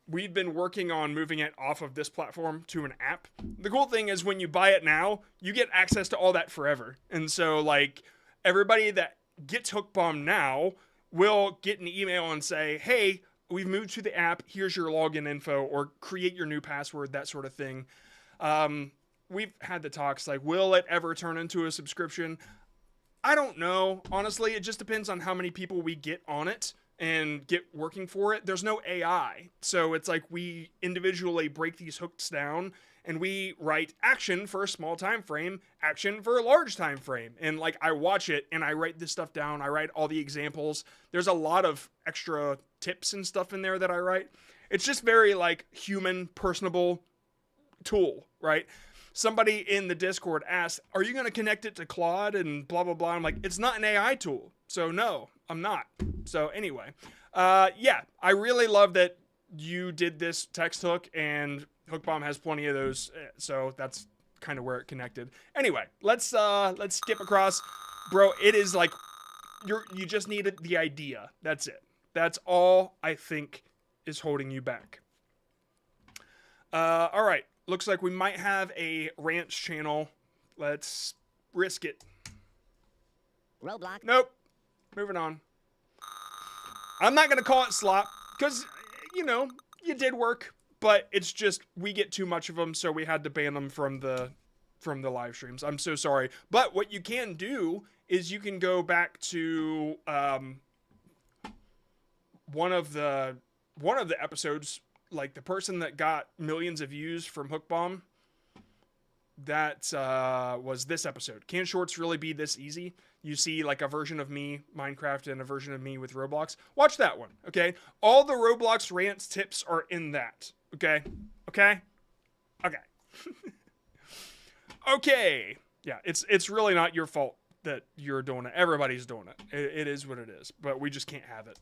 We've been working on moving it off of this platform to an app. The cool thing is when you buy it now, you get access to all that forever. And so like everybody that gets HookBomb now will get an email and say, hey, we've moved to the app. Here's your login info, or create your new password, that sort of thing. We've had the talks like, will it ever turn into a subscription? I don't know. Honestly, it just depends on how many people we get on it and get working for it. There's no AI. So it's like we individually break these hooks down and we write action for a small time frame, action for a large time frame. And like I watch it and I write this stuff down. I write all the examples. There's a lot of extra tips and stuff in there that I write. It's just very like human, personable tool, right? Somebody in the Discord asked, are you going to connect it to Claude and blah, blah, blah. I'm like, it's not an AI tool. So no, I'm not. So anyway, yeah, I really love that you did this text hook, and HookBomb has plenty of those. So that's kind of where it connected. Anyway, let's skip across. Bro, it is like you just needed the idea. That's it. That's all I think is holding you back. All right. Looks like we might have a ranch channel. Let's risk it. Roblox. Nope. Moving on. I'm not going to call it slop because, you know, you did work, but it's just we get too much of them, so we had to ban them from the live streams. I'm so sorry. But what you can do is you can go back to one of the episodes. Like the person that got millions of views from HookBomb, that was this episode. Can shorts really be this easy? You see like a version of me, Minecraft, and a version of me with Roblox. Watch that one, okay? All the Roblox rants tips are in that, okay? Okay? Okay. Okay. Yeah, it's really not your fault that you're doing it. Everybody's doing it. It is what it is, but we just can't have it.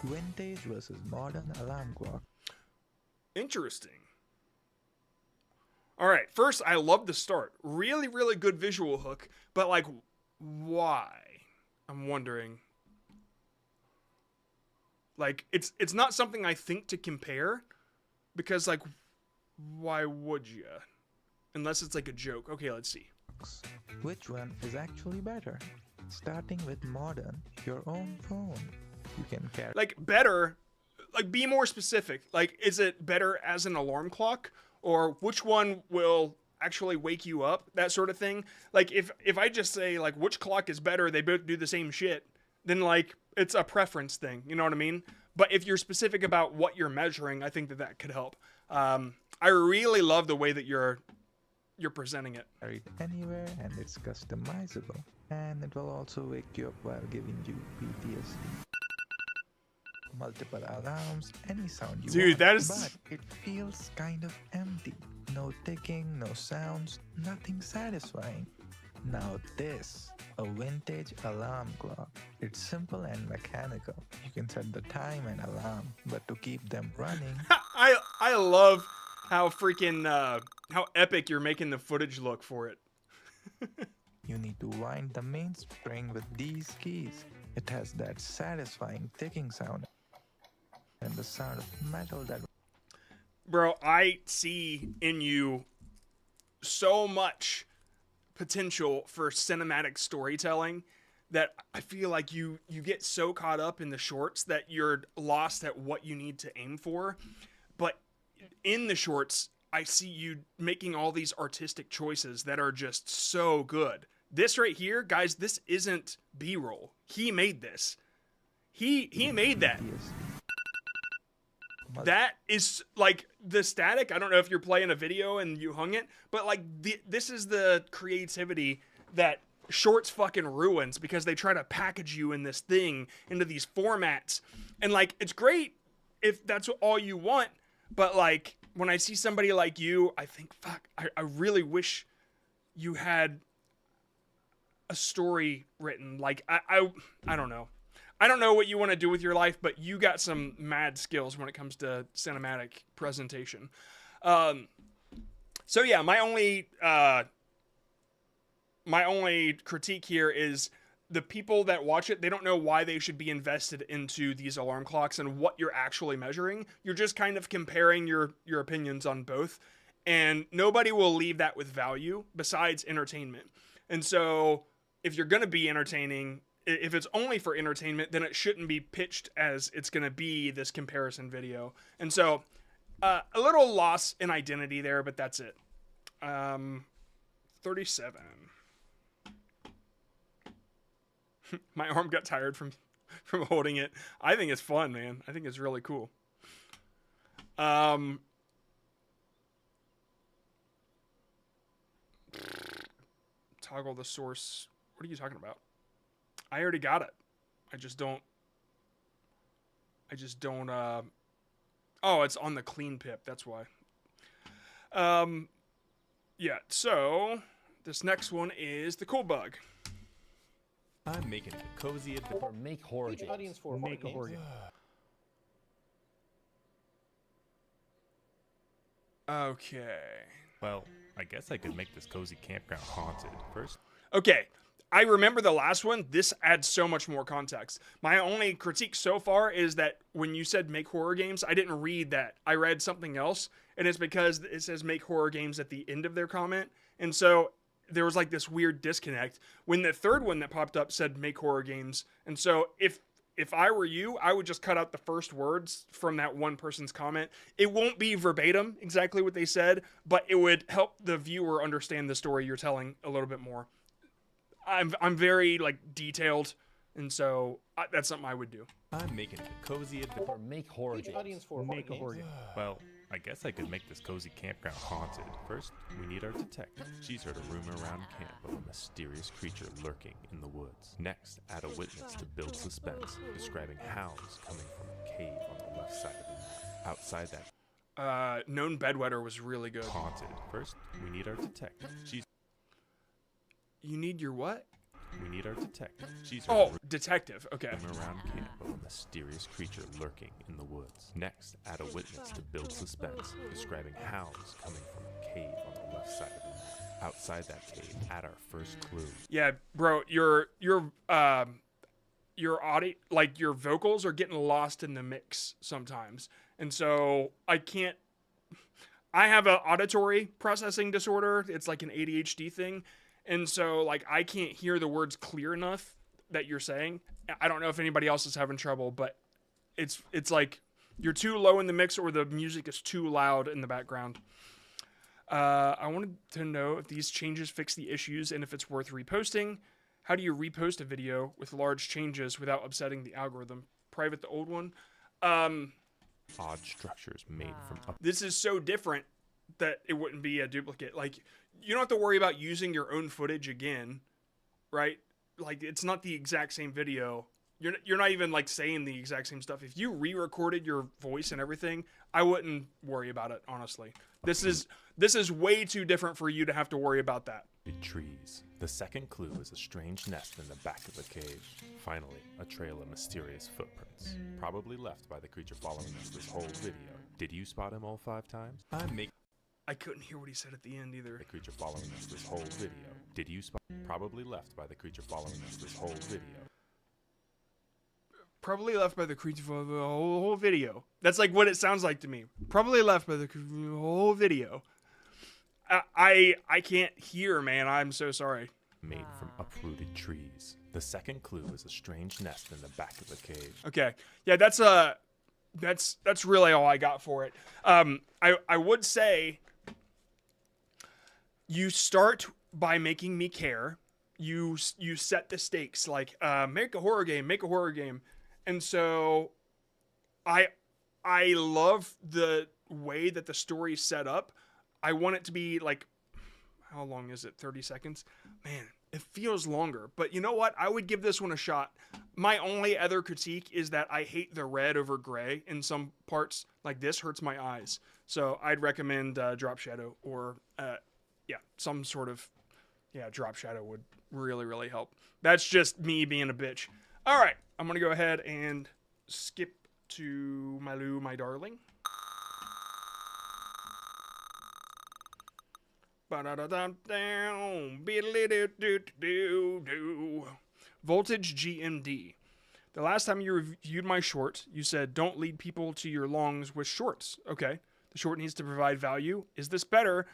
Vintage versus modern alarm clock. Interesting. All right, first, I love the start. Really, really good visual hook, but like, why? I'm wondering. Like, it's not something I think to compare, because like, why would you? Unless it's like a joke. Okay, let's see. Which one is actually better? Starting with modern, your own phone. You can carry like better, like be more specific. Like, is it better as an alarm clock, or which one will actually wake you up? That sort of thing. Like if I just say like which clock is better, they both do the same shit, then like it's a preference thing. You know what I mean? But if you're specific about what you're measuring, I think that could help. I really love the way that you're presenting it. Carried anywhere, and it's customizable, and it will also wake you up while giving you PTSD. Multiple alarms, any sound you want, that is... but it feels kind of empty. No ticking, no sounds, nothing satisfying. Now this, a vintage alarm clock. It's simple and mechanical. You can set the time and alarm, but to keep them running... I love how freaking, how epic you're making the footage look for it. You need to wind the mainspring with these keys. It has that satisfying ticking sound and the sound of metal that... Bro, I see in you so much potential for cinematic storytelling that I feel like you get so caught up in the shorts that you're lost at what you need to aim for. But in the shorts, I see you making all these artistic choices that are just so good. This right here, guys, this isn't B-roll. He made this. He made that. That is like the static. I don't know if you're playing a video and you hung it, but like this is the creativity that shorts fucking ruins because they try to package you in this thing into these formats. And like, it's great if that's all you want, but like when I see somebody like you, I think, fuck, I really wish you had a story written. Like I don't know. I don't know what you want to do with your life, but you got some mad skills when it comes to cinematic presentation. So yeah, my only critique here is the people that watch it, they don't know why they should be invested into these alarm clocks and what you're actually measuring. You're just kind of comparing your opinions on both, and nobody will leave that with value besides entertainment. And so if you're going to be entertaining, if it's only for entertainment, then it shouldn't be pitched as it's going to be this comparison video. And so a little loss in identity there, but that's it. 37. My arm got tired from holding it. I think it's fun, man. I think it's really cool. Toggle the source. What are you talking about? I already got it. I just don't. Oh, it's on the clean pip. That's why. Yeah, so this next one is the cool bug. I'm making it a cozy or make horror games. Audience for make a horror game. Okay. Well, I guess I could make this cozy campground haunted first. Okay. I remember the last one. This adds so much more context. My only critique so far is that when you said make horror games, I didn't read that. I read something else, and it's because it says make horror games at the end of their comment. And so there was like this weird disconnect when the third one that popped up said make horror games. And so if I were you, I would just cut out the first words from that one person's comment. It won't be verbatim exactly what they said, but it would help the viewer understand the story you're telling a little bit more. I'm very like detailed, and so that's something I would do. I'm making it a cozy or make horror games. Audience for make a horror game. Well, I guess I could make this cozy campground haunted. First, we need our detective. She's heard a rumor around camp of a mysterious creature lurking in the woods. Next, add a witness to build suspense, describing howls coming from a cave on the left side of the map. Outside that, Known Bedwetter was really good. Haunted. First, we need our detective. You need your what? We need our detective. She's detective. Okay. Around camp of a mysterious creature lurking in the woods. Next, add a witness to build suspense, describing howls coming from a cave on the left side of the map. Outside that cave, add our first clue. Yeah, bro, your audio, like your vocals are getting lost in the mix sometimes, and so I have an auditory processing disorder. It's like an ADHD thing. And so, like, I can't hear the words clear enough that you're saying. I don't know if anybody else is having trouble, but it's like you're too low in the mix or the music is too loud in the background. I wanted to know if these changes fix the issues and if it's worth reposting. How do you repost a video with large changes without upsetting the algorithm? Private the old one. Odd structures made from up. This is so different that it wouldn't be a duplicate. Like, you don't have to worry about using your own footage again, right? Like, it's not the exact same video. You're not even like saying the exact same stuff. If you re-recorded your voice and everything, I wouldn't worry about it, honestly. This is way too different for you to have to worry about that. Trees. The second clue is a strange nest in the back of the cave. Finally, a trail of mysterious footprints, probably left by the creature following us this whole video. Did you spot him all 5 times? I couldn't hear what he said at the end either. The creature following us this whole video. Did you spot? Probably left by the creature following us this whole video. Probably left by the creature for the whole video. That's like what it sounds like to me. Probably left by the whole video. I can't hear, man. I'm so sorry. Made from uprooted trees. The second clue is a strange nest in the back of the cave. Okay. Yeah, that's really all I got for it. I would say you start by making me care. You set the stakes, like make a horror game. And so I love the way that the story's set up. I want it to be like, how long is it? 30 seconds? Man, it feels longer. But you know what? I would give this one a shot. My only other critique is that I hate the red over gray in some parts. Like this hurts my eyes. So I'd recommend Drop Shadow or some sort of Drop Shadow would really, really help. That's just me being a bitch. All right, I'm going to go ahead and skip to my darling. Voltage GMD. The last time you reviewed my short, you said don't lead people to your longs with shorts. Okay, the short needs to provide value. Is this better?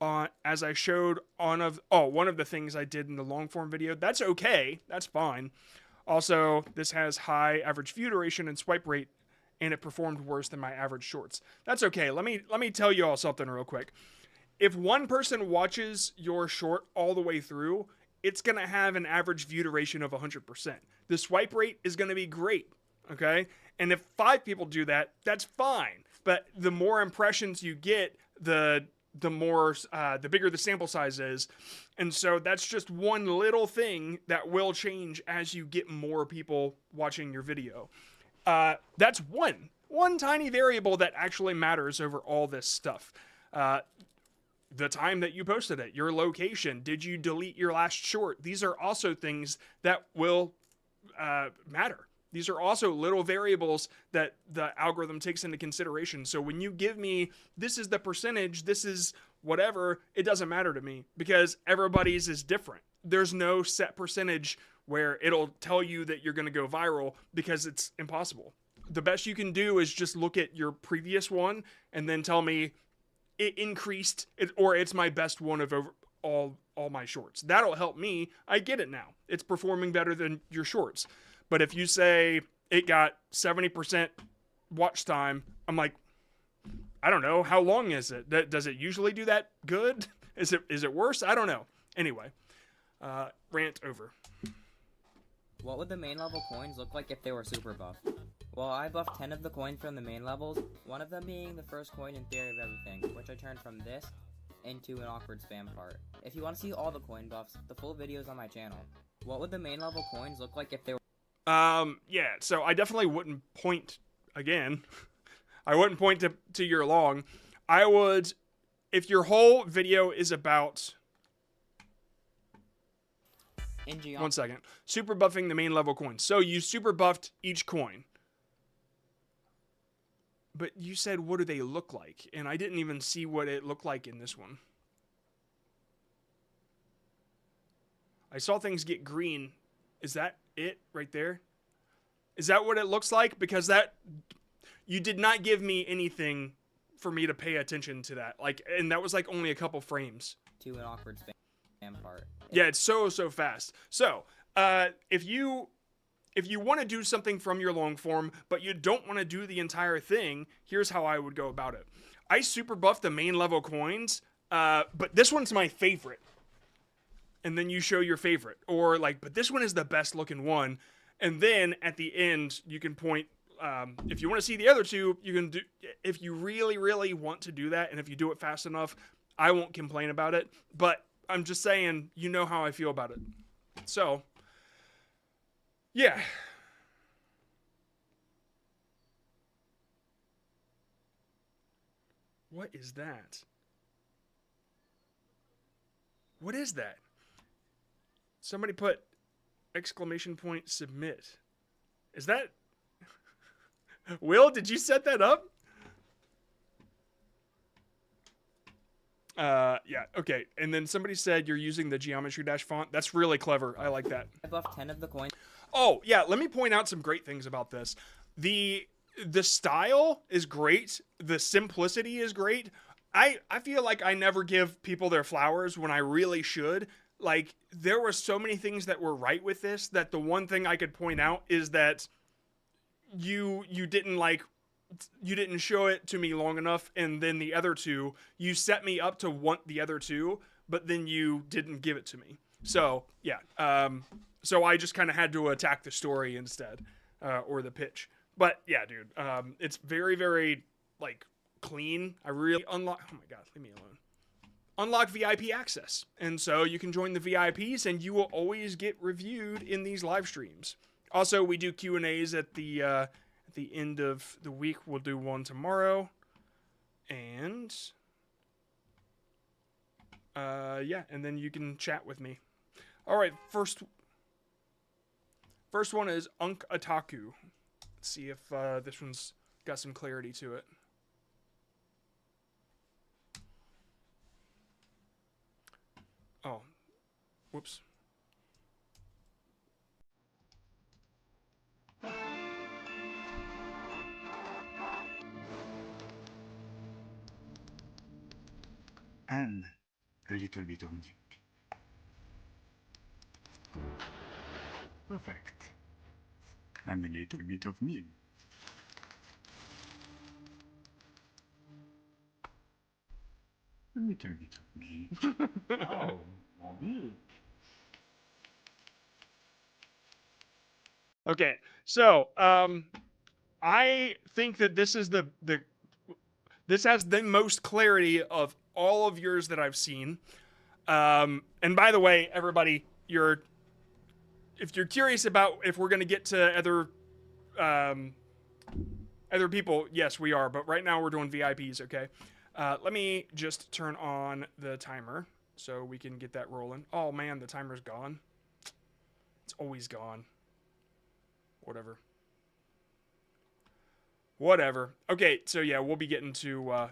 One of the things I did in the long form video. That's okay. That's fine. Also, this has high average view duration and swipe rate, and it performed worse than my average shorts. That's okay. Let me tell you all something real quick. If one person watches your short all the way through, it's going to have an average view duration of 100%. The swipe rate is going to be great, okay? And if 5 people do that, that's fine. But the more impressions you get, the bigger the sample size is. And so that's just one little thing that will change as you get more people watching your video. That's one tiny variable that actually matters over all this stuff. The time that you posted it, your location, did you delete your last short? These are also things that will matter. These are also little variables that the algorithm takes into consideration. So when you give me, this is the percentage, this is whatever, it doesn't matter to me because everybody's is different. There's no set percentage where it'll tell you that you're going to go viral because it's impossible. The best you can do is just look at your previous one and then tell me it increased or it's my best one of all my shorts. That'll help me. I get it now. It's performing better than your shorts. But if you say it got 70% watch time, I'm like, I don't know. How long is it? Does it usually do that good? Is it worse? I don't know. Anyway, rant over. What would the main level coins look like if they were super buffed? Well, I buffed 10 of the coins from the main levels, one of them being the first coin in Theory of Everything, which I turned from this into an awkward spam part. If you want to see all the coin buffs, the full video is on my channel. What would the main level coins look like if they were... Yeah, so I definitely wouldn't point, again, I wouldn't point to your long. I would, if your whole video is about... One second. Super buffing the main level coins. So you super buffed each coin. But you said, what do they look like? And I didn't even see what it looked like in this one. I saw things get green. Is that it right there? Is that what it looks like? Because that, you did not give me anything for me to pay attention to that. Like, and that was like only a couple frames. To an awkward spam part. Yeah, it's so fast. So, if you want to do something from your long form, but you don't want to do the entire thing, here's how I would go about it. I super buff the main level coins, but this one's my favorite. And then you show your favorite. Or like, but this one is the best looking one. And then at the end, you can point, if you want to see the other two, you can do, if you really, really want to do that, and if you do it fast enough, I won't complain about it. But I'm just saying, you know how I feel about it. So, yeah. What is that? What is that? Somebody put exclamation point submit. Is that... Will, did you set that up? Yeah, okay. And then somebody said you're using the Geometry Dash font. That's really clever. I like that. I buffed 10 of the coins. Oh, yeah, let me point out some great things about this. The style is great. The simplicity is great. I feel like I never give people their flowers when I really should. Like, there were so many things that were right with this that the one thing I could point out is that you didn't show it to me long enough, and then the other two, you set me up to want the other two, but then you didn't give it to me. So, yeah. So I just kind of had to attack the story instead, or the pitch. But, yeah, dude, it's very, very, like, clean. I really unlock... Oh, my God, leave me alone. Unlock VIP access. And so you can join the VIPs, and you will always get reviewed in these live streams. Also, we do Q&As at the end of the week. We'll do one tomorrow. And yeah, and then you can chat with me. All right, first one is Unk Ataku. Let's see if this one's got some clarity to it. Oh, whoops. And a little bit of milk. Perfect. And a little bit of milk. A little bit of milk. Oh, more milk. Okay, so I think that this is this has the most clarity of all of yours that I've seen. And by the way, everybody, if you're curious about if we're gonna get to other people, yes, we are. But right now we're doing VIPs. Okay. Let me just turn on the timer so we can get that rolling. Oh man, the timer's gone. It's always gone. Whatever. Okay, so yeah, we'll be getting to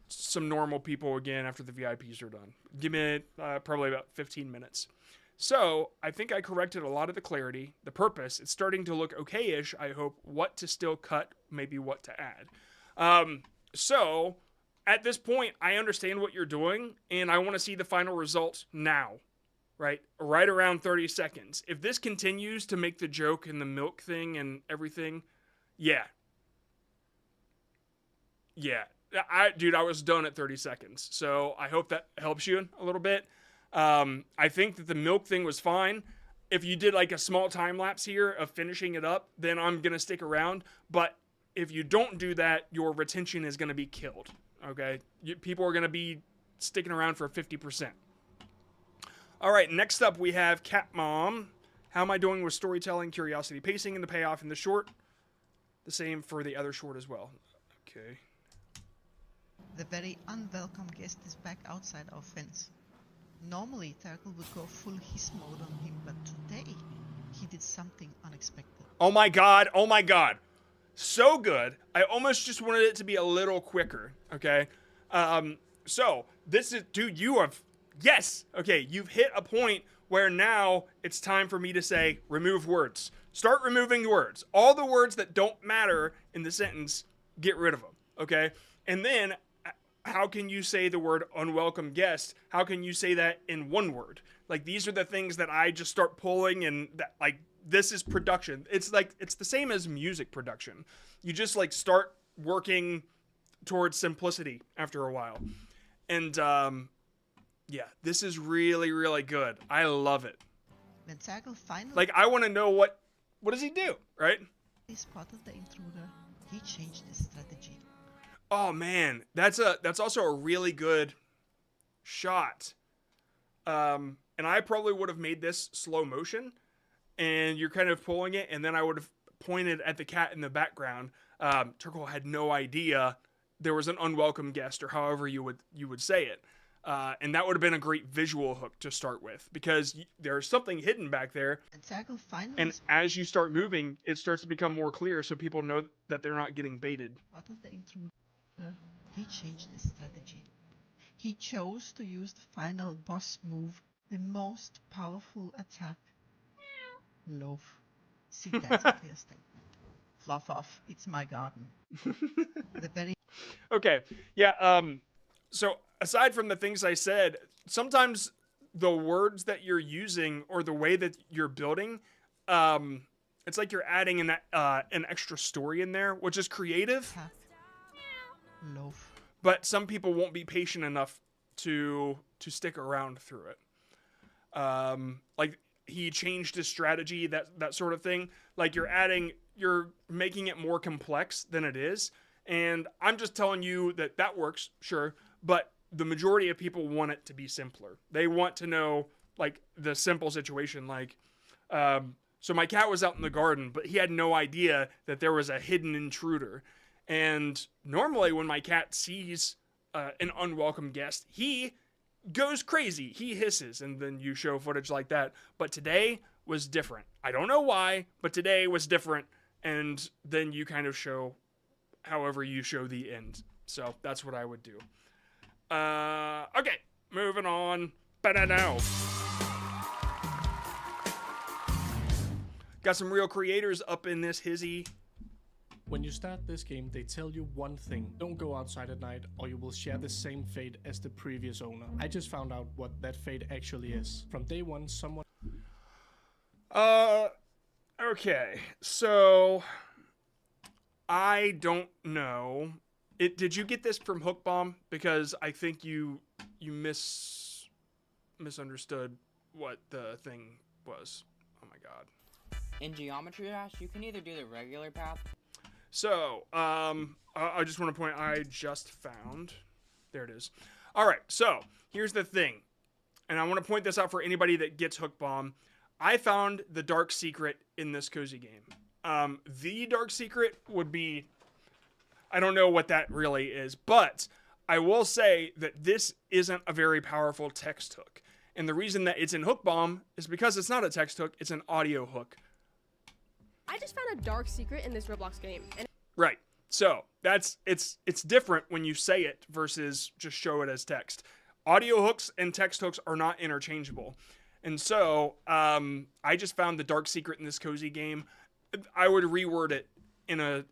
some normal people again after the VIPs are done. Give me probably about 15 minutes. So, I think I corrected a lot of the clarity. The purpose, it's starting to look okay-ish, I hope. What to still cut, maybe what to add. So, at this point, I understand what you're doing, and I want to see the final result now. Right around 30 seconds. If this continues to make the joke and the milk thing and everything, yeah. Dude, I was done at 30 seconds. So I hope that helps you a little bit. I think that the milk thing was fine. If you did like a small time lapse here of finishing it up, then I'm going to stick around. But if you don't do that, your retention is going to be killed. Okay? People are going to be sticking around for 50%. All right, next up we have Cat Mom. How am I doing with storytelling, curiosity, pacing, and the payoff in the short? The same for the other short as well. Okay. The very unwelcome guest is back outside our fence. Normally, Terkel would go full hiss mode on him, but today, he did something unexpected. Oh my god, oh my god. So good. I almost just wanted it to be a little quicker, okay? So, this is, dude, you have... Yes! Okay, you've hit a point where now it's time for me to say, remove words. Start removing words. All the words that don't matter in the sentence, get rid of them, okay? And then, how can you say the word unwelcome guest? How can you say that in one word? Like, these are the things that I just start pulling, and that, like, this is production. It's like, it's the same as music production. You just, like, start working towards simplicity after a while. And, yeah, this is really, really good. I love it. When Terkel finally... Like, I want to know what does he do, right? He spotted the intruder. He changed his strategy. Oh, man. That's also a really good shot. And I probably would have made this slow motion. And you're kind of pulling it, and then I would have pointed at the cat in the background. Terkel had no idea there was an unwelcome guest, or however you would say it. And that would have been a great visual hook to start with, because there's something hidden back there. And as you start moving, it starts to become more clear, so people know that they're not getting baited. He changed his strategy. He chose to use the final boss move, the most powerful attack. Loaf. See, that's a clear statement. Fluff off. It's my garden. The very Okay. Yeah. So aside from the things I said, sometimes the words that you're using or the way that you're building, it's like you're adding an extra story in there, which is creative. Loaf. But some people won't be patient enough to stick around through it. Like he changed his strategy, that sort of thing. Like you're making it more complex than it is. And I'm just telling you that works, sure. But the majority of people want it to be simpler. They want to know like the simple situation. Like, so my cat was out in the garden, but he had no idea that there was a hidden intruder. And normally when my cat sees an unwelcome guest, he goes crazy. He hisses, and then you show footage like that. But today was different. I don't know why, but today was different. And then you kind of show however you show the end. So that's what I would do. Okay, moving on. Ba-da-now. Got some real creators up in this hizzy. When you start this game, they tell you one thing. Don't go outside at night or you will share the same fate as the previous owner. I just found out what that fate actually is. From day one, someone... Okay. So, I don't know. Did you get this from Hookbomb? Because I think you misunderstood what the thing was. Oh my god. In Geometry Dash, you can either do the regular path. So, I just want to point, I just found, there it is. All right, so here's the thing, and I want to point this out for anybody that gets Hookbomb. I found the dark secret in this cozy game. The dark secret would be, I don't know what that really is, but I will say that this isn't a very powerful text hook. And the reason that it's in Hookbomb is because it's not a text hook, it's an audio hook. I just found a dark secret in this Roblox game. And Right. So it's different when you say it versus just show it as text. Audio hooks and text hooks are not interchangeable. And so I just found the dark secret in this cozy game. I would reword it in a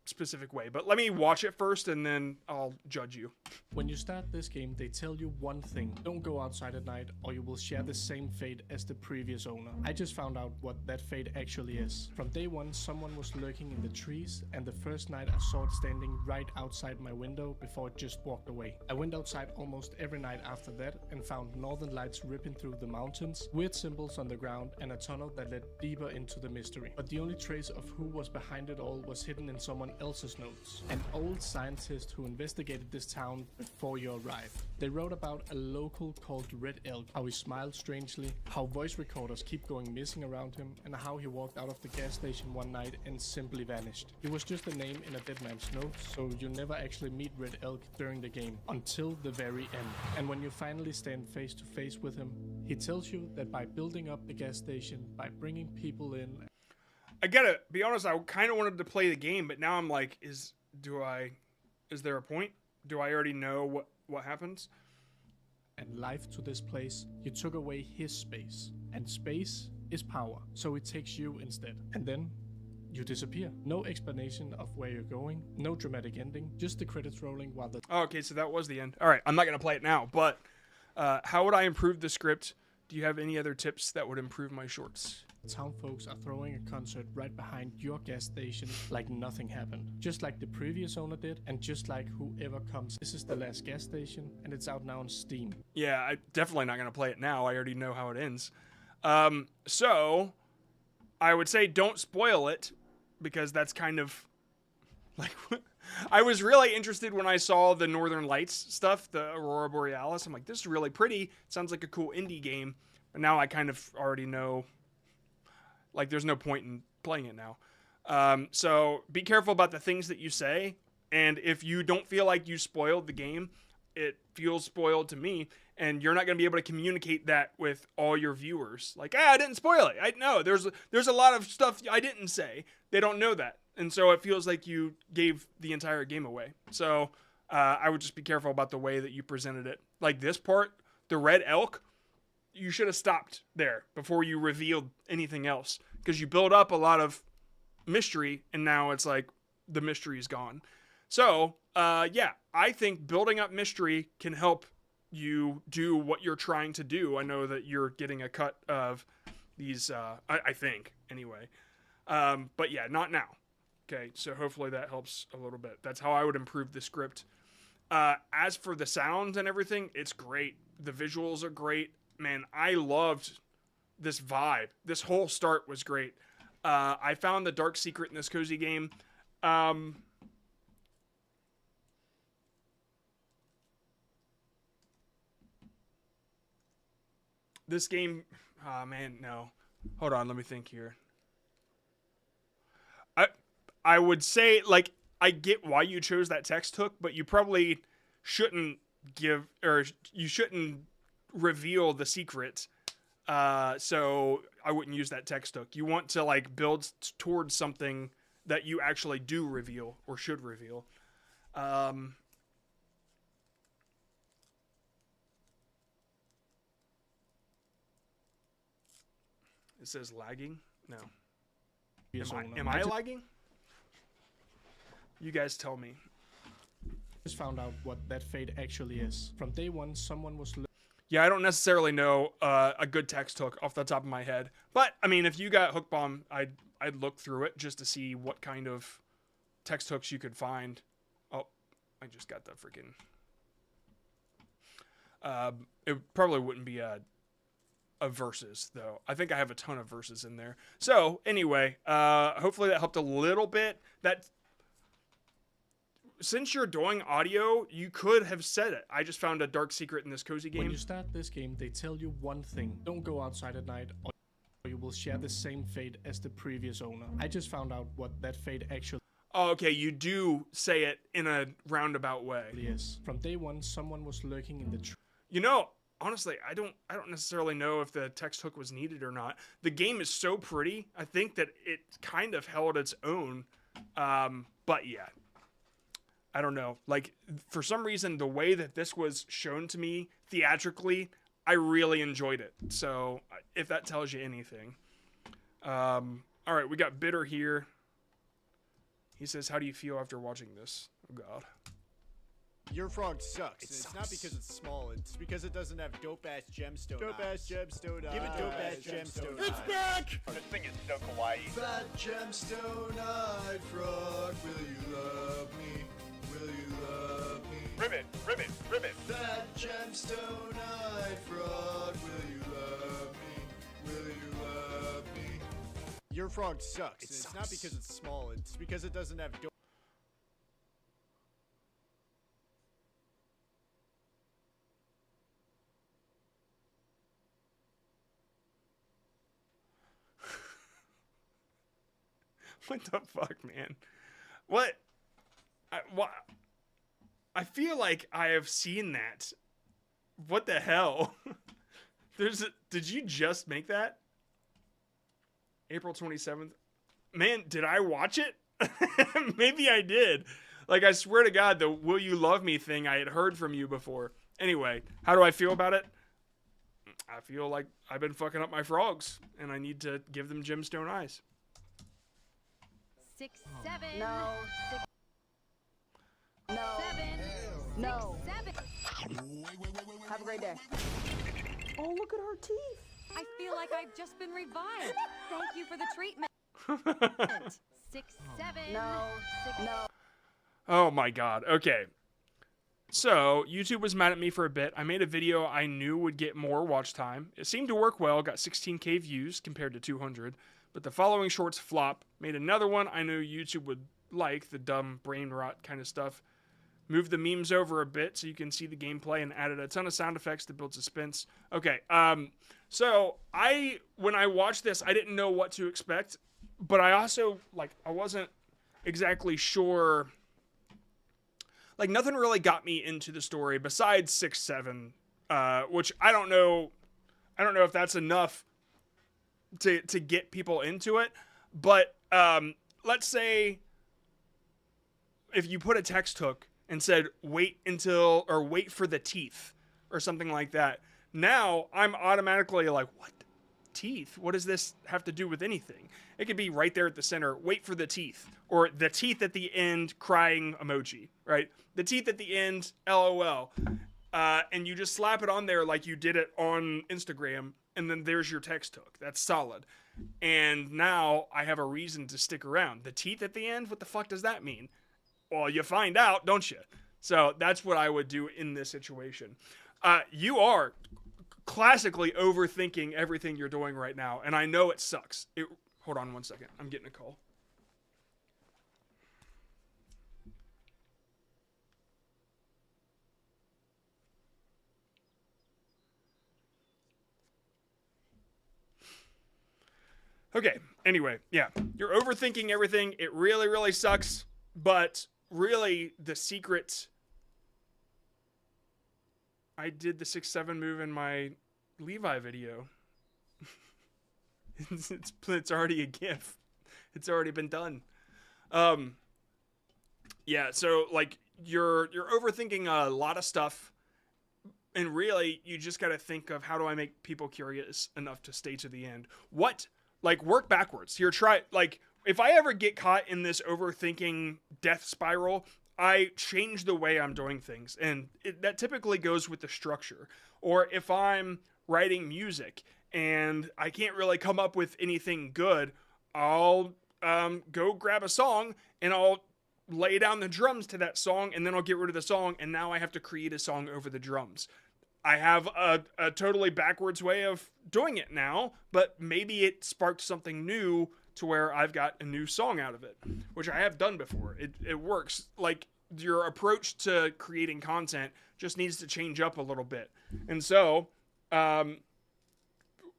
specific way, but let me watch it first and then I'll judge you. When you start this game, they tell you one thing. Don't go outside at night or you will share the same fate as the previous owner. I just found out what that fate actually is. From day one, someone was lurking in the trees, and the first night I saw it standing right outside my window before it just walked away. I went outside almost every night after that and found northern lights ripping through the mountains, weird symbols on the ground, and a tunnel that led deeper into the mystery. But the only trace of who was behind it all was hidden in someone else's notes. An old scientist who investigated this town before you arrived. They wrote about a local called Red Elk, how he smiled strangely, how voice recorders keep going missing around him, and how he walked out of the gas station one night and simply vanished. He was just a name in a dead man's notes, so you never actually meet Red Elk during the game, until the very end. And when you finally stand face to face with him, he tells you that by building up the gas station, by bringing people in... I gotta be honest, I kind of wanted to play the game, but now I'm like, is there a point? Do I already know what happens? And life to this place, you took away his space. And space is power, so it takes you instead. And then you disappear. No explanation of where you're going, no dramatic ending, just the credits rolling while the... Oh, okay, so that was the end. All right, I'm not gonna play it now, but how would I improve the script? Do you have any other tips that would improve my shorts? Town folks are throwing a concert right behind your gas station like nothing happened. Just like the previous owner did, and just like whoever comes. This is the last gas station, and it's out now on Steam. Yeah, I'm definitely not going to play it now. I already know how it ends. So, I would say don't spoil it, because that's kind of... like, I was really interested when I saw the Northern Lights stuff, the Aurora Borealis. I'm like, this is really pretty. It sounds like a cool indie game. But now I kind of already know... like, there's no point in playing it now. So be careful about the things that you say. And if you don't feel like you spoiled the game, it feels spoiled to me. And you're not going to be able to communicate that with all your viewers. Like, I didn't spoil it. I know there's a lot of stuff I didn't say. They don't know that. And so it feels like you gave the entire game away. So I would just be careful about the way that you presented it. Like this part, the red elk, you should have stopped there before you revealed anything else, because you build up a lot of mystery and now it's like the mystery is gone. So yeah, I think building up mystery can help you do what you're trying to do. I know that you're getting a cut of these, I think anyway, but yeah, not now. Okay, so hopefully that helps a little bit. That's how I would improve the script. As for the sounds and everything, it's great. The visuals are great. Man, I loved this vibe. This whole start was great. I found the dark secret in this cozy game. This game, oh man, no. Hold on, let me think here. I would say, like, I get why you chose that text hook, but you probably shouldn't give, or you shouldn't reveal the secret. So I wouldn't use that text hook. You want to like build towards something that you actually do reveal or should reveal. It says lagging. No. Am I lagging? You guys tell me. Just found out what that fade actually is. From day one, someone was. Yeah, I don't necessarily know a good text hook off the top of my head, but I mean, if you got Hook Bomb, I'd look through it just to see what kind of text hooks you could find. Oh, I just got the freaking. It probably wouldn't be a verses though. I think I have a ton of verses in there. So anyway, hopefully that helped a little bit. That. Since you're doing audio, you could have said it. I just found a dark secret in this cozy game. When you start this game, they tell you one thing. Don't go outside at night or you will share the same fate as the previous owner. I just found out what that fate actually Oh, okay, you do say it in a roundabout way. is. From day one, someone was lurking in the tree. You know, honestly, I don't necessarily know if the text hook was needed or not. The game is so pretty. I think that it kind of held its own. But yeah. I don't know, like for some reason, the way that this was shown to me theatrically, I really enjoyed it. So if that tells you anything. All right, we got Bitter here. He says, how do you feel after watching this? Oh God. Your frog sucks. And it's not because it's small. It's because it doesn't have dope-ass gemstone Dope-ass gemstone Give it dope-ass gemstone It's back! This thing is so kawaii. Fat gemstone-eyed frog, will you love me? Will you love me? Ribbit, ribbit, ribbit. That gemstone-eyed frog, will you love me? Will you love me? Your frog sucks. And it's not because it's small. It's because it doesn't have dope. What the fuck, man? What? I feel like I have seen that. What the hell? Did you just make that? April 27th. Man, did I watch it? Maybe I did. Like, I swear to God, the will you love me thing I had heard from you before. Anyway, how do I feel about it? I feel like I've been fucking up my frogs, and I need to give them gemstone eyes. 6, 7. No. 6, No. 7. No. 6, 7. Have a great day. Oh, look at her teeth. I feel like I've just been revived. Thank you for the treatment. 6, 7. No. 6. No. Oh my God. Okay. So, YouTube was mad at me for a bit. I made a video I knew would get more watch time. It seemed to work well, got 16K views compared to 200. But the following shorts flop. Made another one I knew YouTube would like, the dumb brain rot kind of stuff. Moved the memes over a bit so you can see the gameplay and added a ton of sound effects to build suspense. Okay, so when I watched this, I didn't know what to expect. But I also, I wasn't exactly sure. Like, nothing really got me into the story besides 6, 7, which I don't know if that's enough to get people into it. But let's say if you put a text hook and said, wait for the teeth or something like that. Now I'm automatically like, what? Teeth? What does this have to do with anything? It could be right there at the center, wait for the teeth, or the teeth at the end, crying emoji, right? The teeth at the end, LOL. And you just slap it on there like you did it on Instagram, and then there's your text hook. That's solid. And now I have a reason to stick around. The teeth at the end, what the fuck does that mean? Well, you find out, don't you? So that's what I would do in this situation. You are classically overthinking everything you're doing right now, and I know it sucks. Hold on one second. I'm getting a call. Okay, anyway, yeah. You're overthinking everything. It really, really sucks, but really the secret... I did the 6-7 move in my Levi video. It's already a GIF. It's already been done. Yeah, so like you're overthinking a lot of stuff, and really you just got to think of, how do I make people curious enough to stay to the end? Work backwards. Here, try, if I ever get caught in this overthinking death spiral, I change the way I'm doing things, and that typically goes with the structure. Or if I'm writing music and I can't really come up with anything good, I'll go grab a song and I'll lay down the drums to that song, and then I'll get rid of the song, and now I have to create a song over the drums. I have a totally backwards way of doing it now, but maybe it sparked something new to where I've got a new song out of it, which I have done before. It works. Like, your approach to creating content just needs to change up a little bit. And so,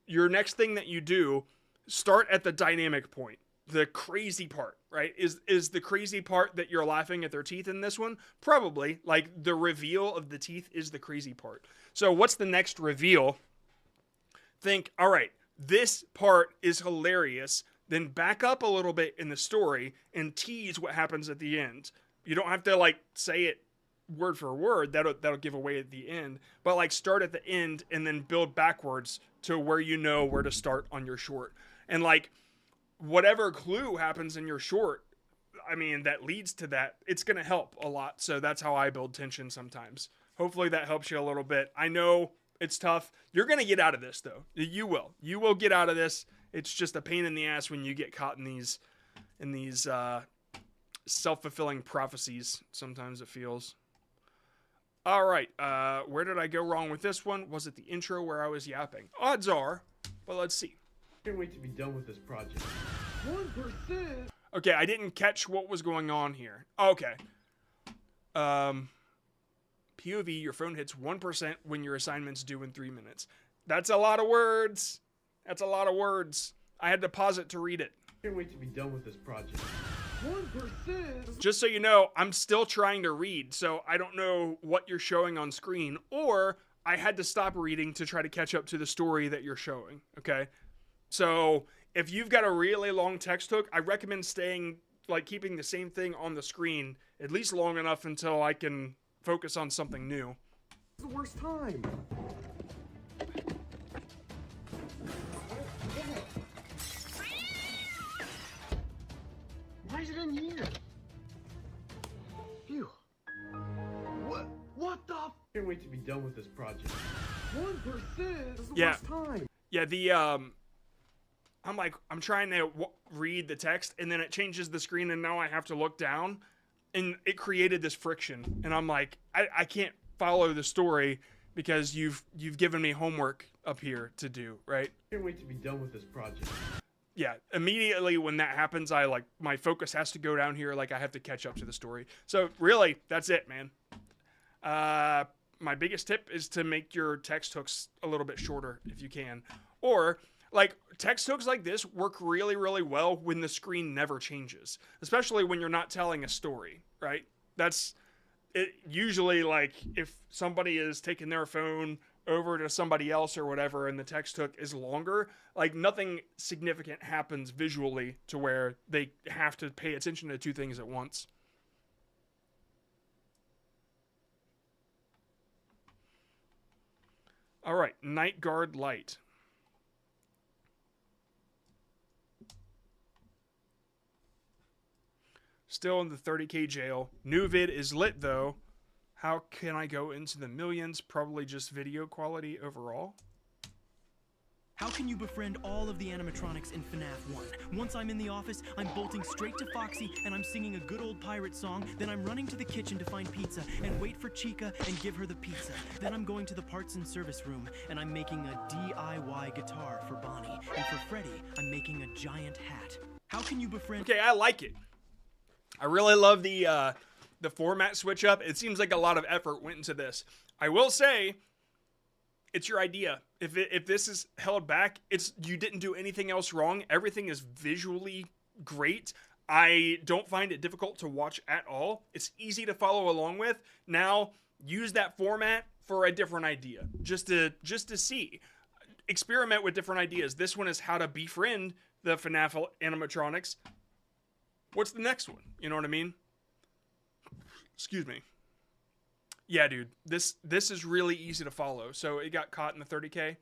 your next thing that you do, start at the dynamic point, the crazy part, right? Is the crazy part that you're laughing at their teeth in this one? Probably. Like, the reveal of the teeth is the crazy part. So what's the next reveal? Think, all right, this part is hilarious. Then back up a little bit in the story and tease what happens at the end. You don't have to say it word for word. That'll give away at the end. But start at the end and then build backwards to where you know where to start on your short. And whatever clue happens in your short, I mean, that leads to that, it's going to help a lot. So that's how I build tension sometimes. Hopefully that helps you a little bit. I know it's tough. You're going to get out of this, though. You will. You will get out of this. It's just a pain in the ass when you get caught in these self-fulfilling prophecies. Sometimes it feels. All right. Where did I go wrong with this one? Was it the intro where I was yapping? Odds are, but let's see. Can't wait to be done with this project. 1%. Okay, I didn't catch what was going on here. Okay. POV, your phone hits 1% when your assignment's due in 3 minutes. That's a lot of words. That's a lot of words. I had to pause it to read it. Can't wait to be done with this project. 1%. Just so you know, I'm still trying to read, so I don't know what you're showing on screen, or I had to stop reading to try to catch up to the story that you're showing, okay? So if you've got a really long text hook, I recommend keeping the same thing on the screen at least long enough until I can focus on something new. It's the worst time. Why is it in here? Phew. What the? Can't wait to be done with this project. 1%. This is the worst time. Yeah, I'm trying to read the text, and then it changes the screen, and now I have to look down, and it created this friction, and I'm like, I can't follow the story because you've given me homework up here to do, right? Can't wait to be done with this project. Yeah, immediately when that happens, my focus has to go down here, I have to catch up to the story. So really, that's it, man. My biggest tip is to make your text hooks a little bit shorter if you can, or text hooks like this work really, really well when the screen never changes, especially when you're not telling a story, right? That's it. Usually, if somebody is taking their phone over to somebody else or whatever, and the text hook is longer, nothing significant happens visually to where they have to pay attention to two things at once. All right, Night Guard Light. Still in the 30K jail. New vid is lit though. How can I go into the millions? Probably just video quality overall. How can you befriend all of the animatronics in FNAF 1? Once I'm in the office, I'm bolting straight to Foxy and I'm singing a good old pirate song. Then I'm running to the kitchen to find pizza and wait for Chica and give her the pizza. Then I'm going to the parts and service room and I'm making a DIY guitar for Bonnie. And for Freddy, I'm making a giant hat. How can you befriend... Okay, I like it. I really love the format switch up. It seems like a lot of effort went into this. I will say, it's your idea. If this is held back, you didn't do anything else wrong. Everything is visually great. I don't find it difficult to watch at all. It's easy to follow along with. Now, use that format for a different idea, just to see. Experiment with different ideas. This one is how to befriend the FNAF animatronics. What's the next one? You know what I mean? Excuse me. Yeah, dude. This is really easy to follow. So it got caught in the 30K.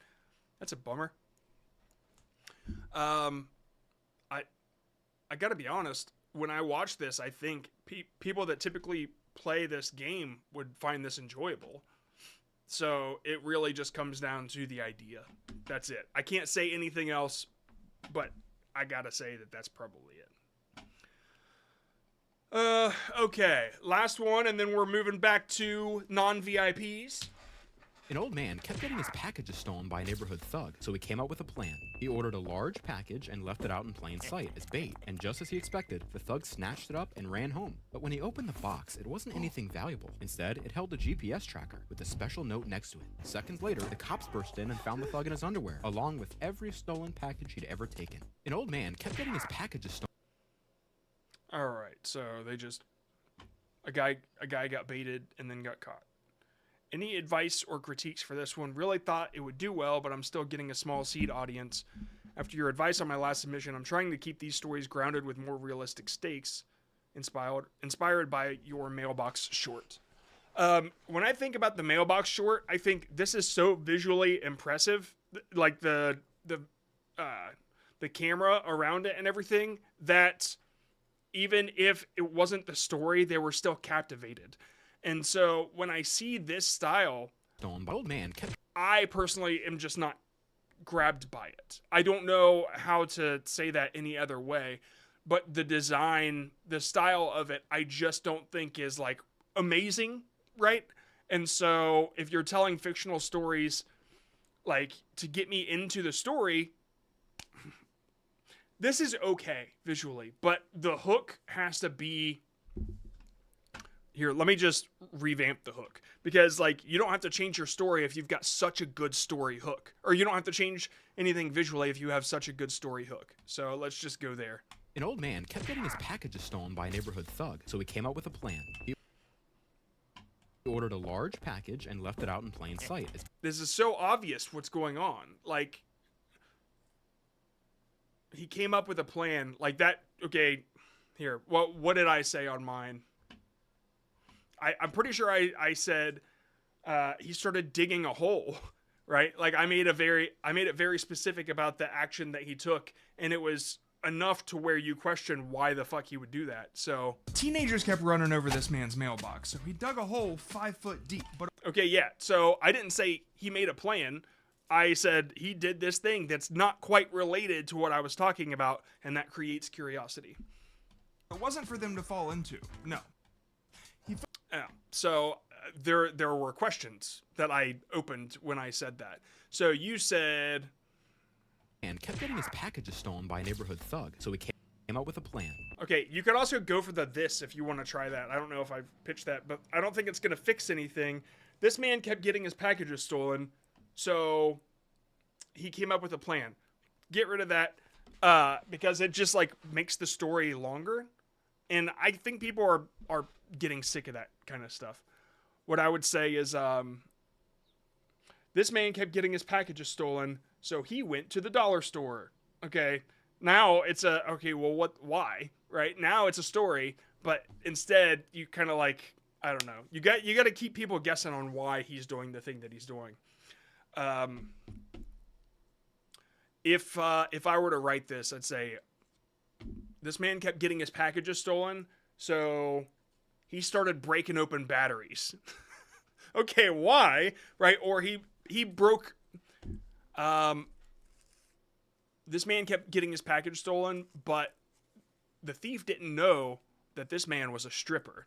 That's a bummer. I got to be honest. When I watch this, I think people that typically play this game would find this enjoyable. So it really just comes down to the idea. That's it. I can't say anything else, but I got to say that that's probably it. Okay, last one, and then we're moving back to non-VIPs. An old man kept getting his packages stolen by a neighborhood thug, so he came up with a plan. He ordered a large package and left it out in plain sight as bait, and just as he expected, the thug snatched it up and ran home. But when he opened the box, it wasn't anything valuable. Instead, it held a GPS tracker with a special note next to it. Seconds later, the cops burst in and found the thug in his underwear, along with every stolen package he'd ever taken. An old man kept getting his packages stolen. All right, so they just a guy got baited and then got caught. Any advice or critiques for this one? Really thought it would do well, but I'm still getting a small seed audience. After your advice on my last submission, I'm trying to keep these stories grounded with more realistic stakes, inspired by your mailbox short. When I think about the mailbox short, I think this is so visually impressive, like the camera around it and everything, that even if it wasn't the story, they were still captivated. And so when I see this style, old man I personally am just not grabbed by it. I don't know how to say that any other way, but the design, the style of it, I just don't think is like amazing, right? And so if you're telling fictional stories, like to get me into the story, this is okay visually, but the hook has to be... Here, let me just revamp the hook. Because, like, you don't have to change your story if you've got such a good story hook. Or you don't have to change anything visually if you have such a good story hook. So let's just go there. An old man kept getting his packages stolen by a neighborhood thug, so he came up with a plan. He ordered a large package and left it out in plain sight. This is so obvious what's going on. Like... He came up with a plan like that. Okay, here. What did I say on mine? I'm pretty sure I said he started digging a hole, right? Like I made it very specific about the action that he took, and it was enough to where you question why the fuck he would do that. So teenagers kept running over this man's mailbox, so he dug a hole 5 foot deep. But okay, yeah. So I didn't say he made a plan. I said he did this thing that's not quite related to what I was talking about, and that creates curiosity. It wasn't for them to fall into. No. So there were questions that I opened when I said that. So you said... And kept getting his packages stolen by a neighborhood thug, so he came up with a plan. Okay, you could also go for this if you want to try that. I don't know if I've pitched that, but I don't think it's going to fix anything. This man kept getting his packages stolen, so he came up with a plan. Get rid of that because it just like makes the story longer. And I think people are getting sick of that kind of stuff. What I would say is this man kept getting his packages stolen, so he went to the dollar store. Okay, now it's okay, well, why? Right? Now it's a story, but instead you kind of like, I don't know. You got to keep people guessing on why he's doing the thing that he's doing. if I were to write this, I'd say this man kept getting his packages stolen, so he started breaking open batteries. Okay, why? Right? Or he broke. This man kept getting his package stolen, but the thief didn't know that this man was a stripper.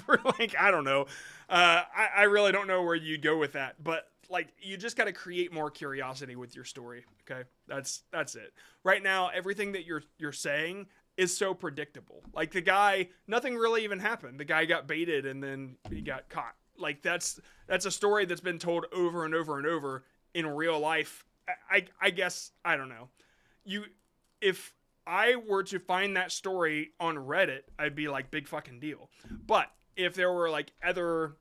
We're like, I don't know. I really don't know where you'd go with that, but like, you just got to create more curiosity with your story. Okay, that's it. Right now, everything that you're saying is so predictable. Like, the guy, nothing really even happened. The guy got baited and then he got caught. Like, that's a story that's been told over and over and over in real life. I guess, I don't know. If I were to find that story on Reddit, I'd be like, big fucking deal. But if there were like other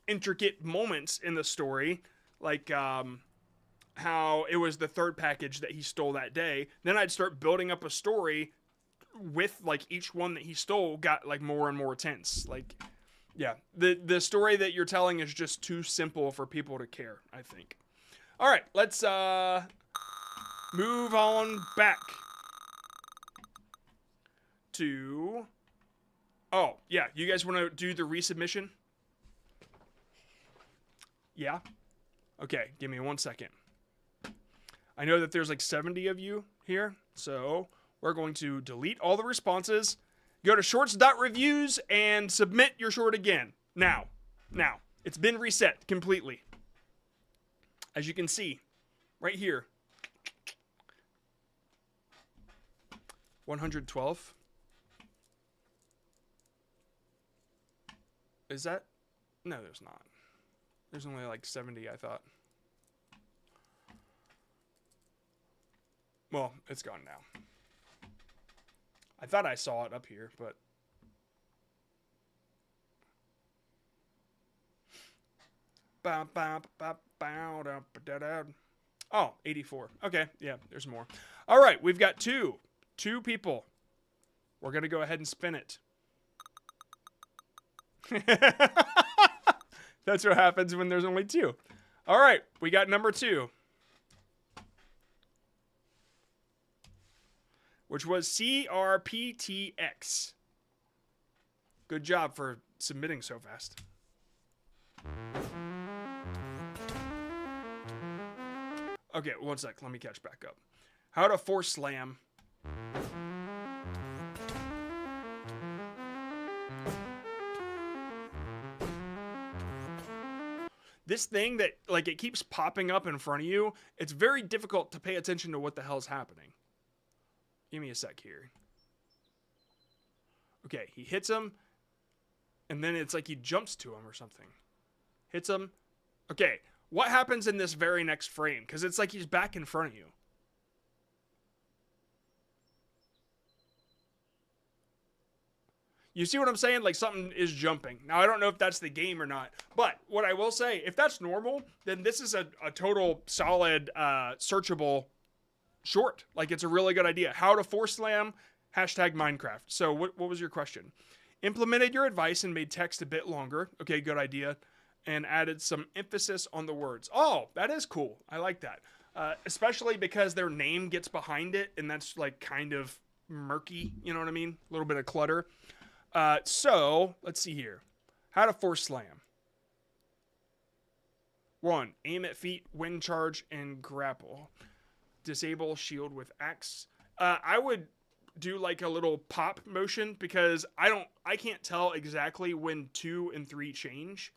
intricate moments in the story, like how it was the third package that he stole that day, then I'd start building up a story with like each one that he stole got like more and more tense. Like, yeah, the story that you're telling is just too simple for people to care, I think. All right, let's move on back to, oh yeah, you guys want to do the resubmission? Yeah? Okay, give me 1 second. I know that there's like 70 of you here, so we're going to delete all the responses, go to shorts.reviews, and submit your short again. Now, it's been reset completely. As you can see, right here, 112. Is that? No, there's not. There's only like 70, I thought. Well, it's gone now. I thought I saw it up here, but... Oh, 84. Okay, yeah, there's more. All right, we've got two people. We're going to go ahead and spin it. That's what happens when there's only two. All right, we got number 2. Which was CRPTX. Good job for submitting so fast. Okay, 1 sec. Let me catch back up. How to force slam. This thing that, like, it keeps popping up in front of you, it's very difficult to pay attention to what the hell's happening. Give me a sec here. Okay, he hits him, and then it's like he jumps to him or something. Hits him. Okay, what happens in this very next frame? Because it's like he's back in front of you. You see what I'm saying? Like, something is jumping. Now, I don't know if that's the game or not. But what I will say, if that's normal, then this is a total solid searchable short. Like, it's a really good idea. How to force slam, #Minecraft. So what was your question? Implemented your advice and made text a bit longer. Okay, good idea. And added some emphasis on the words. Oh, that is cool. I like that. Especially because their name gets behind it, and that's like kind of murky. You know what I mean? A little bit of clutter. So let's see here. How to force slam. 1. Aim at feet, wind charge, and grapple. Disable shield with X. I would do like a little pop motion because I can't tell exactly when 2 and 3 change.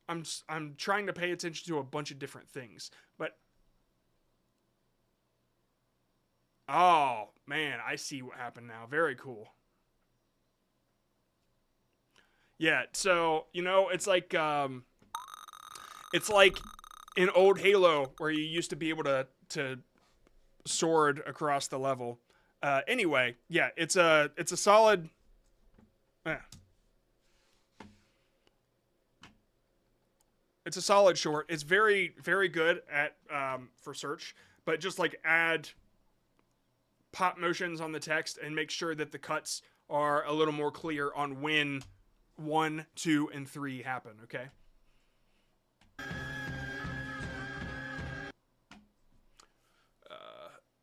I'm trying to pay attention to a bunch of different things, but oh man, I see what happened now. Very cool. Yeah, so you know, it's like in old Halo where you used to be able to sword across the level. Anyway, yeah, it's a solid. It's a solid short. It's very, very good at for search, but just like add pop motions on the text and make sure that the cuts are a little more clear on when 1, 2, and 3 happen. Okay.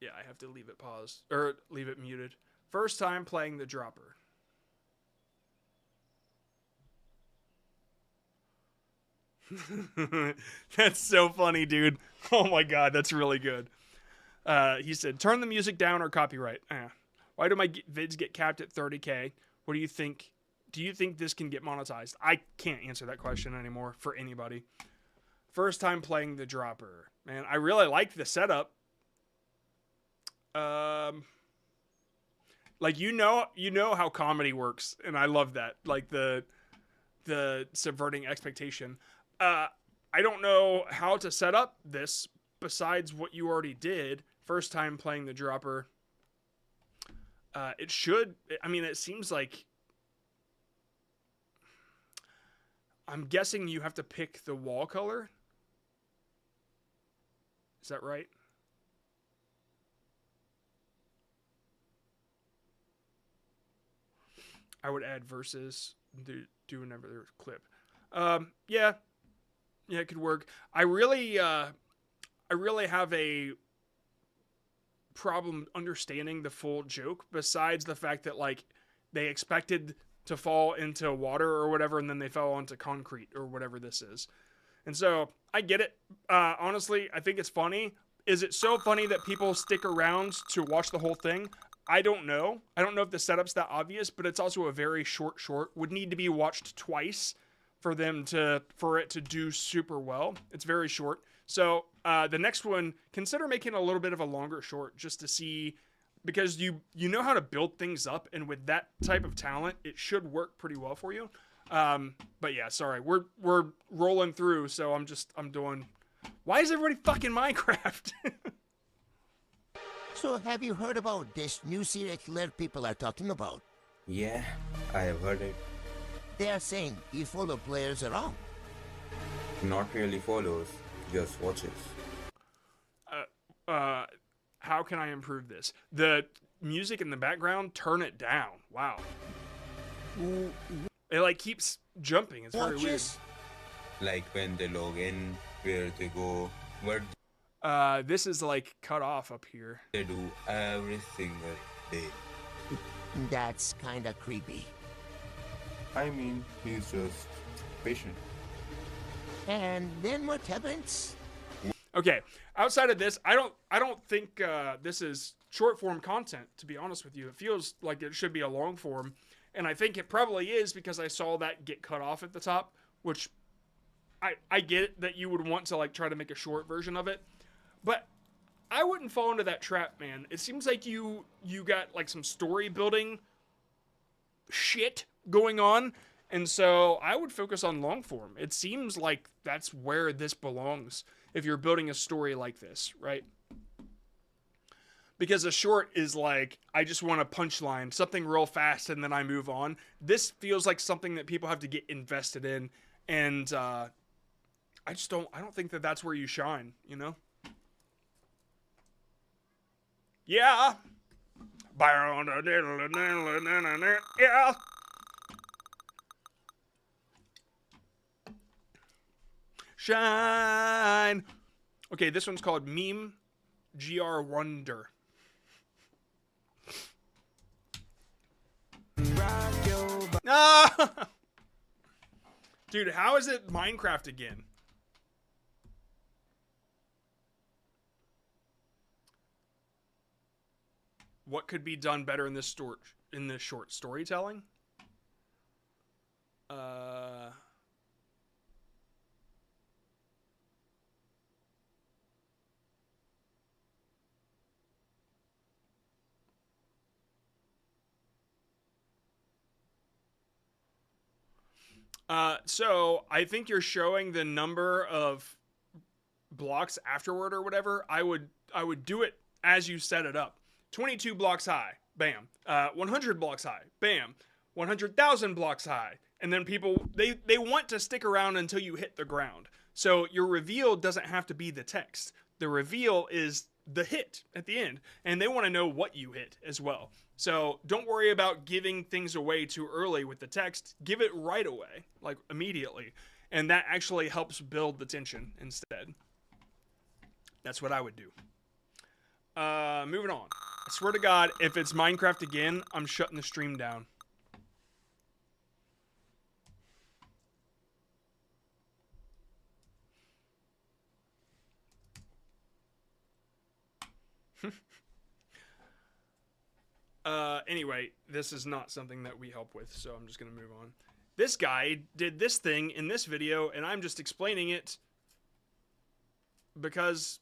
Yeah, I have to leave it paused or leave it muted. First time playing the dropper. That's so funny, dude. Oh my god, that's really good. He said, turn the music down or copyright. Why do my vids get capped at 30K? What do you think? Do you think this can get monetized? I can't answer that question anymore for anybody. First time playing the dropper. Man, I really like the setup. Like, you know how comedy works, and I love that. Like, the subverting expectation. I don't know how to set up this besides what you already did. First time playing the dropper. It should, I mean, it seems like, I'm guessing you have to pick the wall color. Is that right? I would add verses, do another clip. Yeah, it could work. I really have a problem understanding the full joke, besides the fact that, like, they expected to fall into water or whatever, and then they fell onto concrete or whatever this is. And so I get it. Honestly, I think it's funny. Is it so funny that people stick around to watch the whole thing? I don't know. I don't know if the setup's that obvious, but it's also a very short. Would need to be watched twice for it to do super well. It's very short. So the next one, consider making a little bit of a longer short just to see, because you know how to build things up, and with that type of talent, it should work pretty well for you. But yeah, sorry, we're rolling through, so I'm doing. Why is everybody fucking Minecraft? So have you heard about this new series that people are talking about? Yeah, I have heard it. They are saying you follow players around. Not really follows, just watches. How can I improve this? The music in the background, turn it down. Wow. It like keeps jumping. It's very weird. Like when they log in, where they go, where this is like cut off up here. they do every single day. That's kinda creepy. I mean, he's just patient. And then what happens? Okay, outside of this, I don't think this is short form content, to be honest with you. It feels like it should be a long form, and I think it probably is because I saw that get cut off at the top, which I get that you would want to like try to make a short version of it, but I wouldn't fall into that trap, man. It seems like you got like some story building shit going on, and so I would focus on long form. It seems like that's where this belongs if you're building a story like this, right? Because a short is like, I just want a punchline, something real fast, and then I move on. This feels like something that people have to get invested in, and I don't think that that's where you shine, you know? Yeah. Yeah. Shine. Okay, this one's called Meme GR Wonder. Ah! Dude, how is it Minecraft again? What could be done better in this short storytelling? So I think you're showing the number of blocks afterward or whatever. I would do it as you set it up. 22 blocks high, bam. 100 blocks high, bam. 100,000 blocks high. And then people, they want to stick around until you hit the ground. So your reveal doesn't have to be the text. The reveal is the hit at the end. And they want to know what you hit as well. So don't worry about giving things away too early with the text. Give it right away, like immediately. And that actually helps build the tension instead. That's what I would do. Moving on. I swear to God, if it's Minecraft again, I'm shutting the stream down. Anyway, this is not something that we help with, so I'm just going to move on. This guy did this thing in this video, and I'm just explaining it because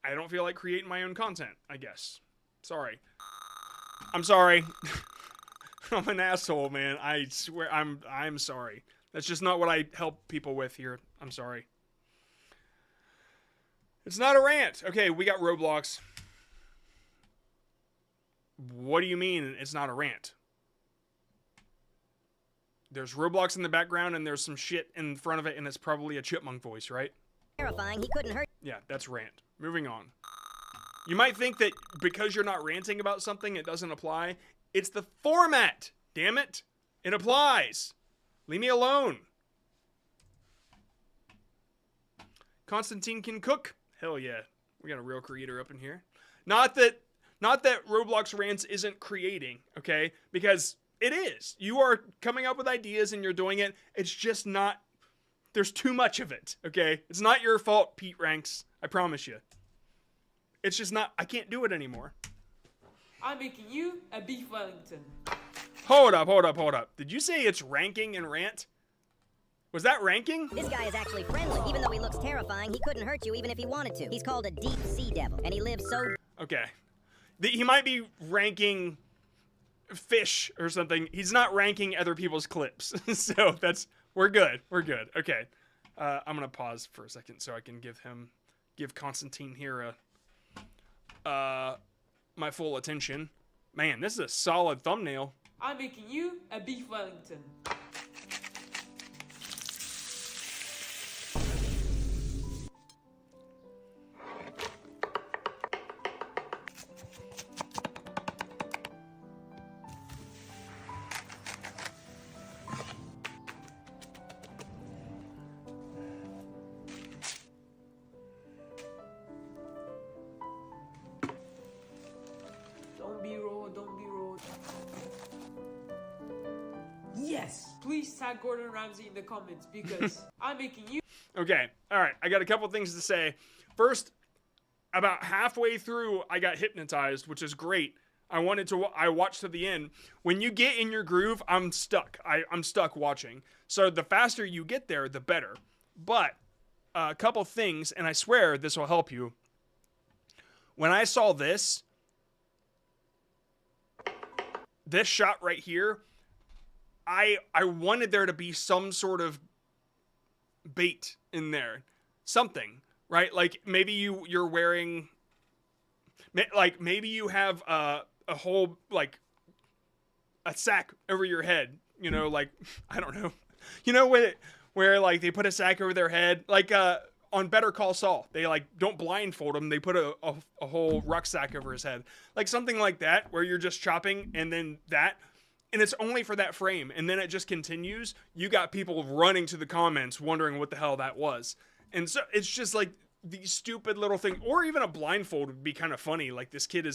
I don't feel like creating my own content, I guess. Sorry. I'm sorry. I'm an asshole, man. I swear, I'm sorry. That's just not what I help people with here. I'm sorry. It's not a rant. Okay, we got Roblox. What do you mean it's not a rant? There's Roblox in the background and there's some shit in front of it and it's probably a chipmunk voice, right? Terrifying, he couldn't hurt. Yeah, that's rant. Moving on. You might think that because you're not ranting about something, it doesn't apply. It's the format, damn it. It applies. Leave me alone. Constantine can cook. Hell yeah. We got a real creator up in here. Not that Roblox Rants isn't creating, okay? Because it is. You are coming up with ideas and you're doing it. It's just not, there's too much of it, okay? It's not your fault, Pete Ranks. I promise you. It's just not, I can't do it anymore. I'm making you a beef Wellington. Hold up. Did you say it's ranking and rant? Was that ranking? This guy is actually friendly. Even though he looks terrifying, he couldn't hurt you even if he wanted to. He's called a deep sea devil, and he lives so... Okay. He might be ranking fish or something. He's not ranking other people's clips. So we're good. Okay. I'm gonna pause for a second so I can give Constantine here my full attention. Man, this is a solid thumbnail. I'm making you a beef Wellington. Don't be rude. Yes! Please tag Gordon Ramsay in the comments because I'm making you... Okay, alright, I got a couple things to say. First, about halfway through, I got hypnotized, which is great. I watched to the end. When you get in your groove, I'm stuck. I'm stuck watching. So the faster you get there, the better. But, a couple things, and I swear this will help you. When I saw this shot right here, I wanted there to be some sort of bait in there. Something, right? Like maybe you're wearing, like maybe you have a whole, like a sack over your head, you know, like, I don't know. You know, where like they put a sack over their head, like on Better Call Saul, they like don't blindfold him, they put a whole rucksack over his head. Like something like that, where you're just chopping and then that, and it's only for that frame, and then it just continues. You got people running to the comments wondering what the hell that was. And so it's just like these stupid little thing, or even a blindfold would be kind of funny. Like this kid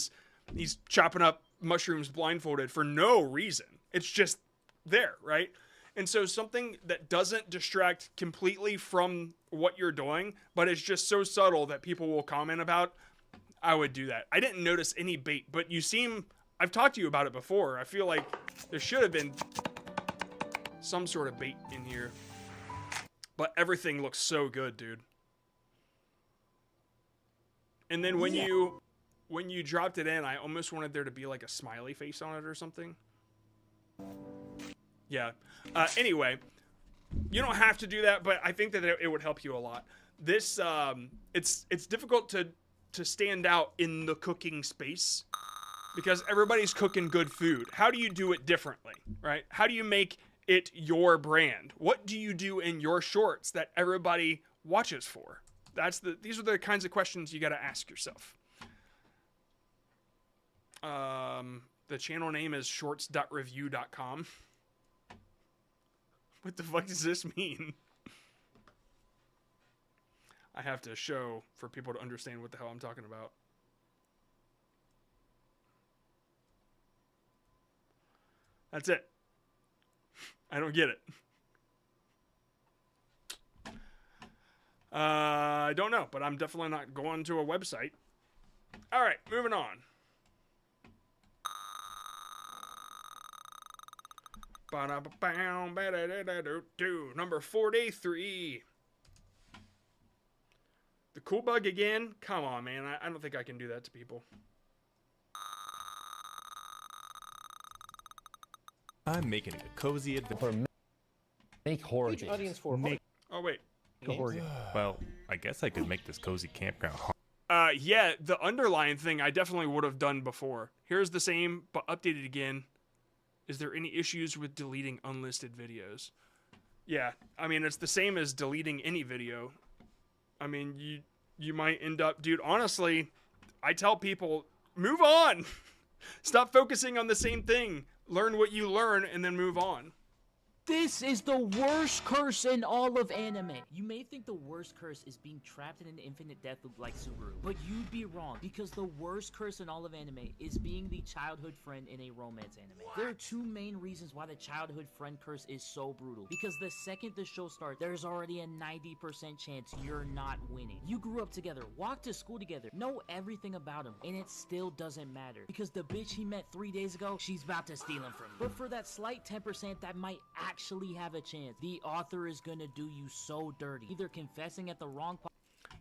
he's chopping up mushrooms blindfolded for no reason. It's just there, right? And so something that doesn't distract completely from what you're doing, but it's just so subtle that people will comment about, I would do that. I didn't notice any bait, but I've talked to you about it before. I feel like there should have been some sort of bait in here. But everything looks so good, dude. And then when you dropped it in, I almost wanted there to be like a smiley face on it or something. Yeah. Anyway, you don't have to do that, but I think that it would help you a lot. This, it's difficult to stand out in the cooking space because everybody's cooking good food. How do you do it differently, right? How do you make it your brand? What do you do in your shorts that everybody watches for? These are the kinds of questions you got to ask yourself. The channel name is shorts.review.com. What the fuck does this mean? I have to show for people to understand what the hell I'm talking about. That's it. I don't get it. I don't know, but I'm definitely not going to a website. All right, moving on. Number 43. The cool bug again? Come on, man. I don't think I can do that to people. I'm making a cozy adventure. Make horror games. Audience for Oh, wait. Well, I guess I could make this cozy campground Yeah, the underline thing I definitely would have done before. Here's the same, but updated again. Is there any issues with deleting unlisted videos? Yeah, I mean, it's the same as deleting any video. I mean, you might end up... Dude, honestly, I tell people, move on! Stop focusing on the same thing. Learn what you learn, and then move on. This is the worst curse in all of anime. You may think the worst curse is being trapped in an infinite death loop like Subaru, but you'd be wrong, because the worst curse in all of anime is being the childhood friend in a romance anime. There are two main reasons why the childhood friend curse is so brutal. Because the second the show starts, there's already a 90% chance you're not winning. You grew up together, walked to school together, know everything about him, and it still doesn't matter. Because the bitch he met 3 days ago, she's about to steal him from you. But for that slight 10% that might actually have a chance, the author is gonna do you so dirty, either confessing at the wrong part.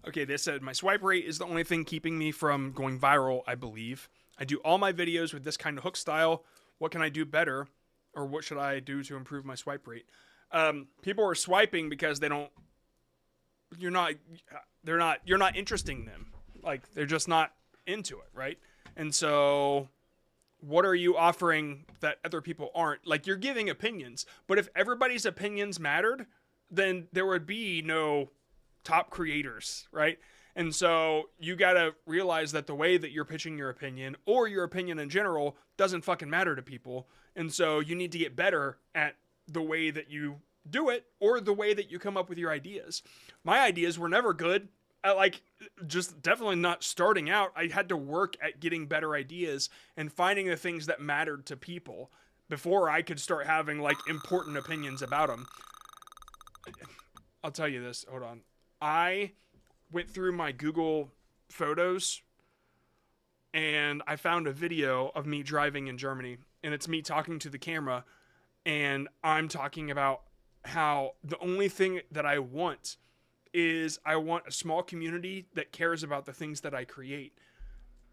Okay, they said my swipe rate is the only thing keeping me from going viral, I believe. I do all my videos with this kind of hook style. What can I do better? Or what should I do to improve my swipe rate? People are swiping because they don't, you're not interesting them. Like, they're just not into it, right? And so what are you offering that other people aren't? Like, you're giving opinions, but if everybody's opinions mattered, then there would be no top creators, right? And so you gotta realize that the way that you're pitching your opinion, or your opinion in general, doesn't fucking matter to people. And so you need to get better at the way that you do it, or the way that you come up with your ideas. My ideas were never good. Just definitely not starting out. I had to work at getting better ideas and finding the things that mattered to people before I could start having, like, important opinions about them. I'll tell you this. Hold on. I went through my Google Photos and I found a video of me driving in Germany, and it's me talking to the camera, and I'm talking about how the only thing that I want is I want a small community that cares about the things that I create.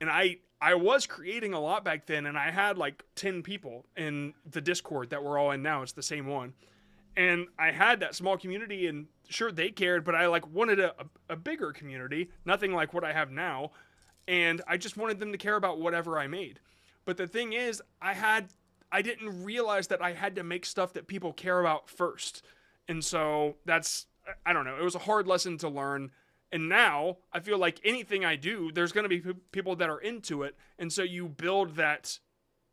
And I was creating a lot back then, and I had like 10 people in the Discord that we're all in now. It's the same one. And I had that small community, and sure, they cared, but I like wanted a bigger community, nothing like what I have now. And I just wanted them to care about whatever I made. But the thing is, I didn't realize that I had to make stuff that people care about first. And so that's, I don't know, it was a hard lesson to learn. And now I feel like anything I do, there's going to be people that are into it. And so you build that,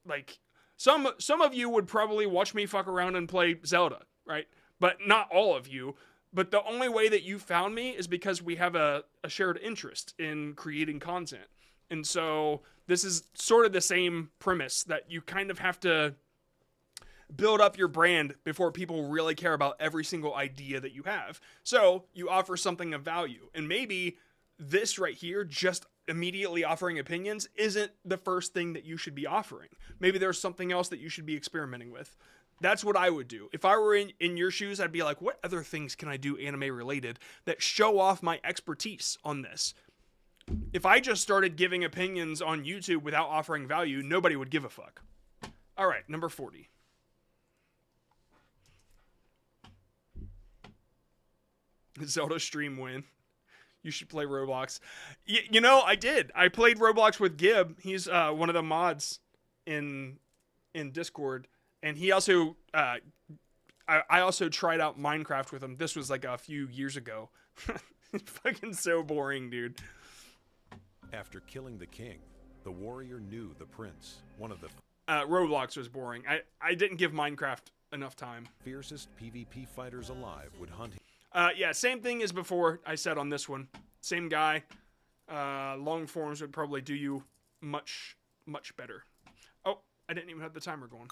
like, some of you would probably watch me fuck around and play Zelda, right? But not all of you. But the only way that you found me is because we have a shared interest in creating content. And so this is sort of the same premise, that you kind of have to build up your brand before people really care about every single idea that you have. So you offer something of value. And maybe this right here, just immediately offering opinions, isn't the first thing that you should be offering. Maybe there's something else that you should be experimenting with. That's what I would do. If I were in your shoes, I'd be like, what other things can I do anime related that show off my expertise on this? If I just started giving opinions on YouTube without offering value, nobody would give a fuck. All right, number 40. Zelda stream win. You should play Roblox. You know, I did. I played Roblox with Gib. He's one of the mods in Discord. And he also, I also tried out Minecraft with him. This was like a few years ago. It's fucking so boring, dude. After killing the king, the warrior knew the prince, one of the Roblox was boring. I didn't give Minecraft enough time. Fiercest PvP fighters alive would hunt him. Yeah, same thing as before I said on this one. Same guy. Long forms would probably do you much, much better. Oh, I didn't even have the timer going.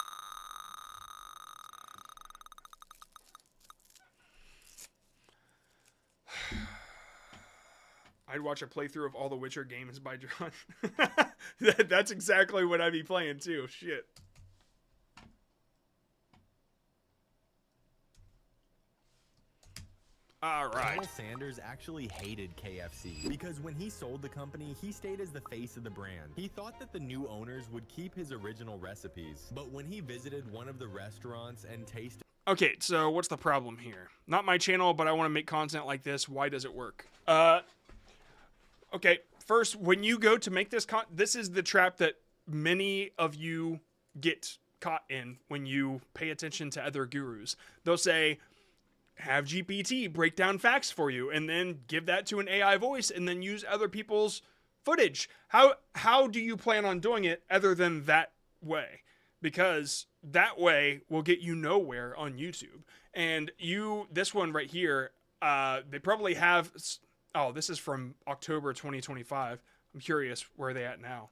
I'd watch a playthrough of all the Witcher games by John. That's exactly what I'd be playing too. Shit. All right. Colonel Sanders actually hated KFC because when he sold the company, he stayed as the face of the brand. He thought that the new owners would keep his original recipes, but when he visited one of the restaurants and tasted... Okay, so what's the problem here? Not my channel, but I want to make content like this. Why does it work? Okay, first, when you go to make this this is the trap that many of you get caught in when you pay attention to other gurus. They'll say, have GPT break down facts for you, and then give that to an AI voice, and then use other people's footage. How do you plan on doing it other than that way? Because that way will get you nowhere on YouTube. And this one right here, they probably have... Oh, this is from October 2025. I'm curious where they at now.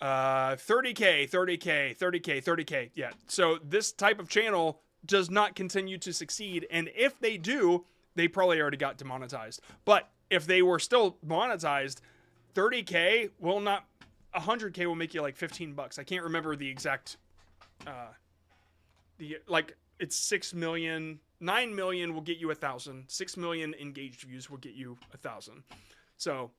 30K, 30K, 30K, 30K. Yeah, so this type of channel does not continue to succeed. And if they do, they probably already got demonetized. But if they were still monetized, 30K will not... 100K will make you like 15 bucks. I can't remember the exact... it's 6 million... 9 million will get you 1,000. 6 million engaged views will get you 1,000. So,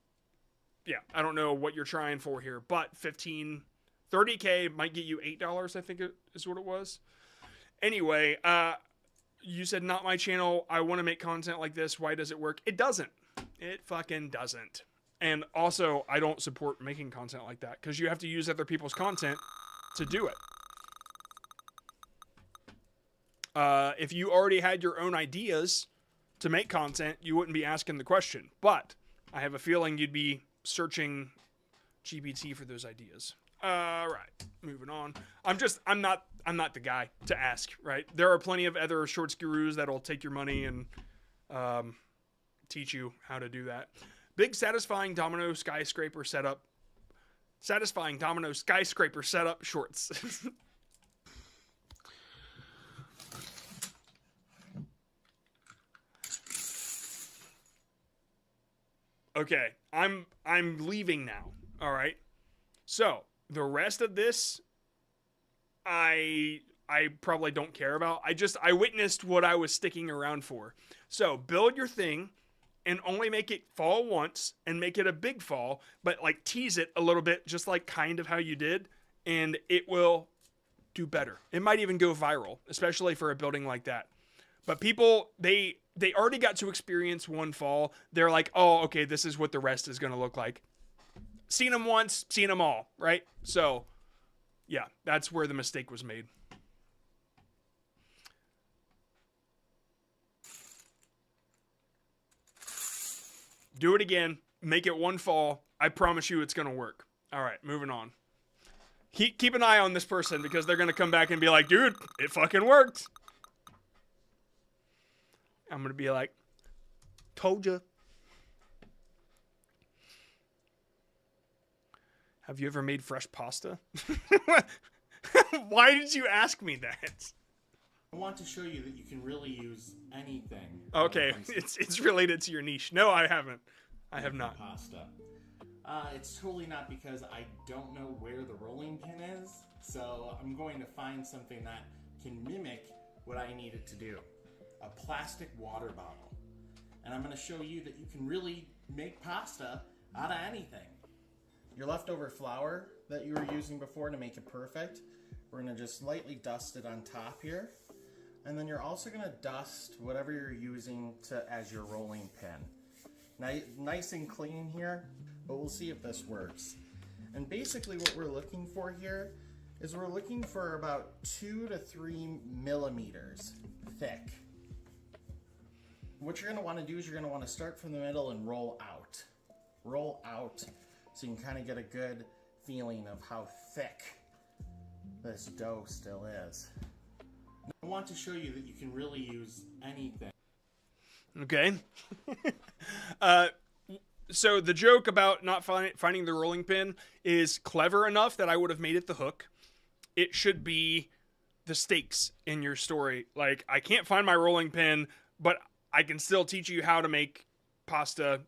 yeah, I don't know what you're trying for here, but 30K might get you $8, I think is what it was. Anyway, you said not my channel. I want to make content like this. Why does it work? It doesn't. It fucking doesn't. And also, I don't support making content like that because you have to use other people's content to do it. If you already had your own ideas to make content, you wouldn't be asking the question. But I have a feeling you'd be searching GPT for those ideas. Right, moving on. I'm not the guy to ask, right? There are plenty of other shorts gurus that'll take your money and teach you how to do that. Big satisfying domino skyscraper setup. Satisfying domino skyscraper setup shorts. Okay, I'm leaving now. All right. So the rest of this, I probably don't care about. I witnessed what I was sticking around for. So build your thing and only make it fall once and make it a big fall, but like tease it a little bit, just like kind of how you did, and it will do better. It might even go viral, especially for a building like that. But people, they already got to experience one fall. They're like, oh, okay, this is what the rest is going to look like. Seen them once, seen them all, right? So, yeah, that's where the mistake was made. Do it again. Make it one fall. I promise you it's going to work. All right, moving on. Keep an eye on this person because they're going to come back and be like, dude, it fucking worked. I'm going to be like, told ya. Have you ever made fresh pasta? Why did you ask me that? I want to show you that you can really use anything. Okay, it's related to your niche. No, I haven't. I have not. Pasta. It's totally not because I don't know where the rolling pin is, so I'm going to find something that can mimic what I need it to do. A plastic water bottle. And I'm going to show you that you can really make pasta out of anything. Your leftover flour that you were using before to make it perfect, we're going to just lightly dust it on top here. And then you're also going to dust whatever you're using as your rolling pin. Nice and clean here, but we'll see if this works. And basically what we're looking for here is we're looking for about 2 to 3 millimeters thick. What you're going to want to do is you're going to want to start from the middle and roll out. Roll out so you can kind of get a good feeling of how thick this dough still is. I want to show you that you can really use anything. Okay. So the joke about not finding the rolling pin is clever enough that I would have made it the hook. It should be the stakes in your story. Like, I can't find my rolling pin, but I can still teach you how to make pasta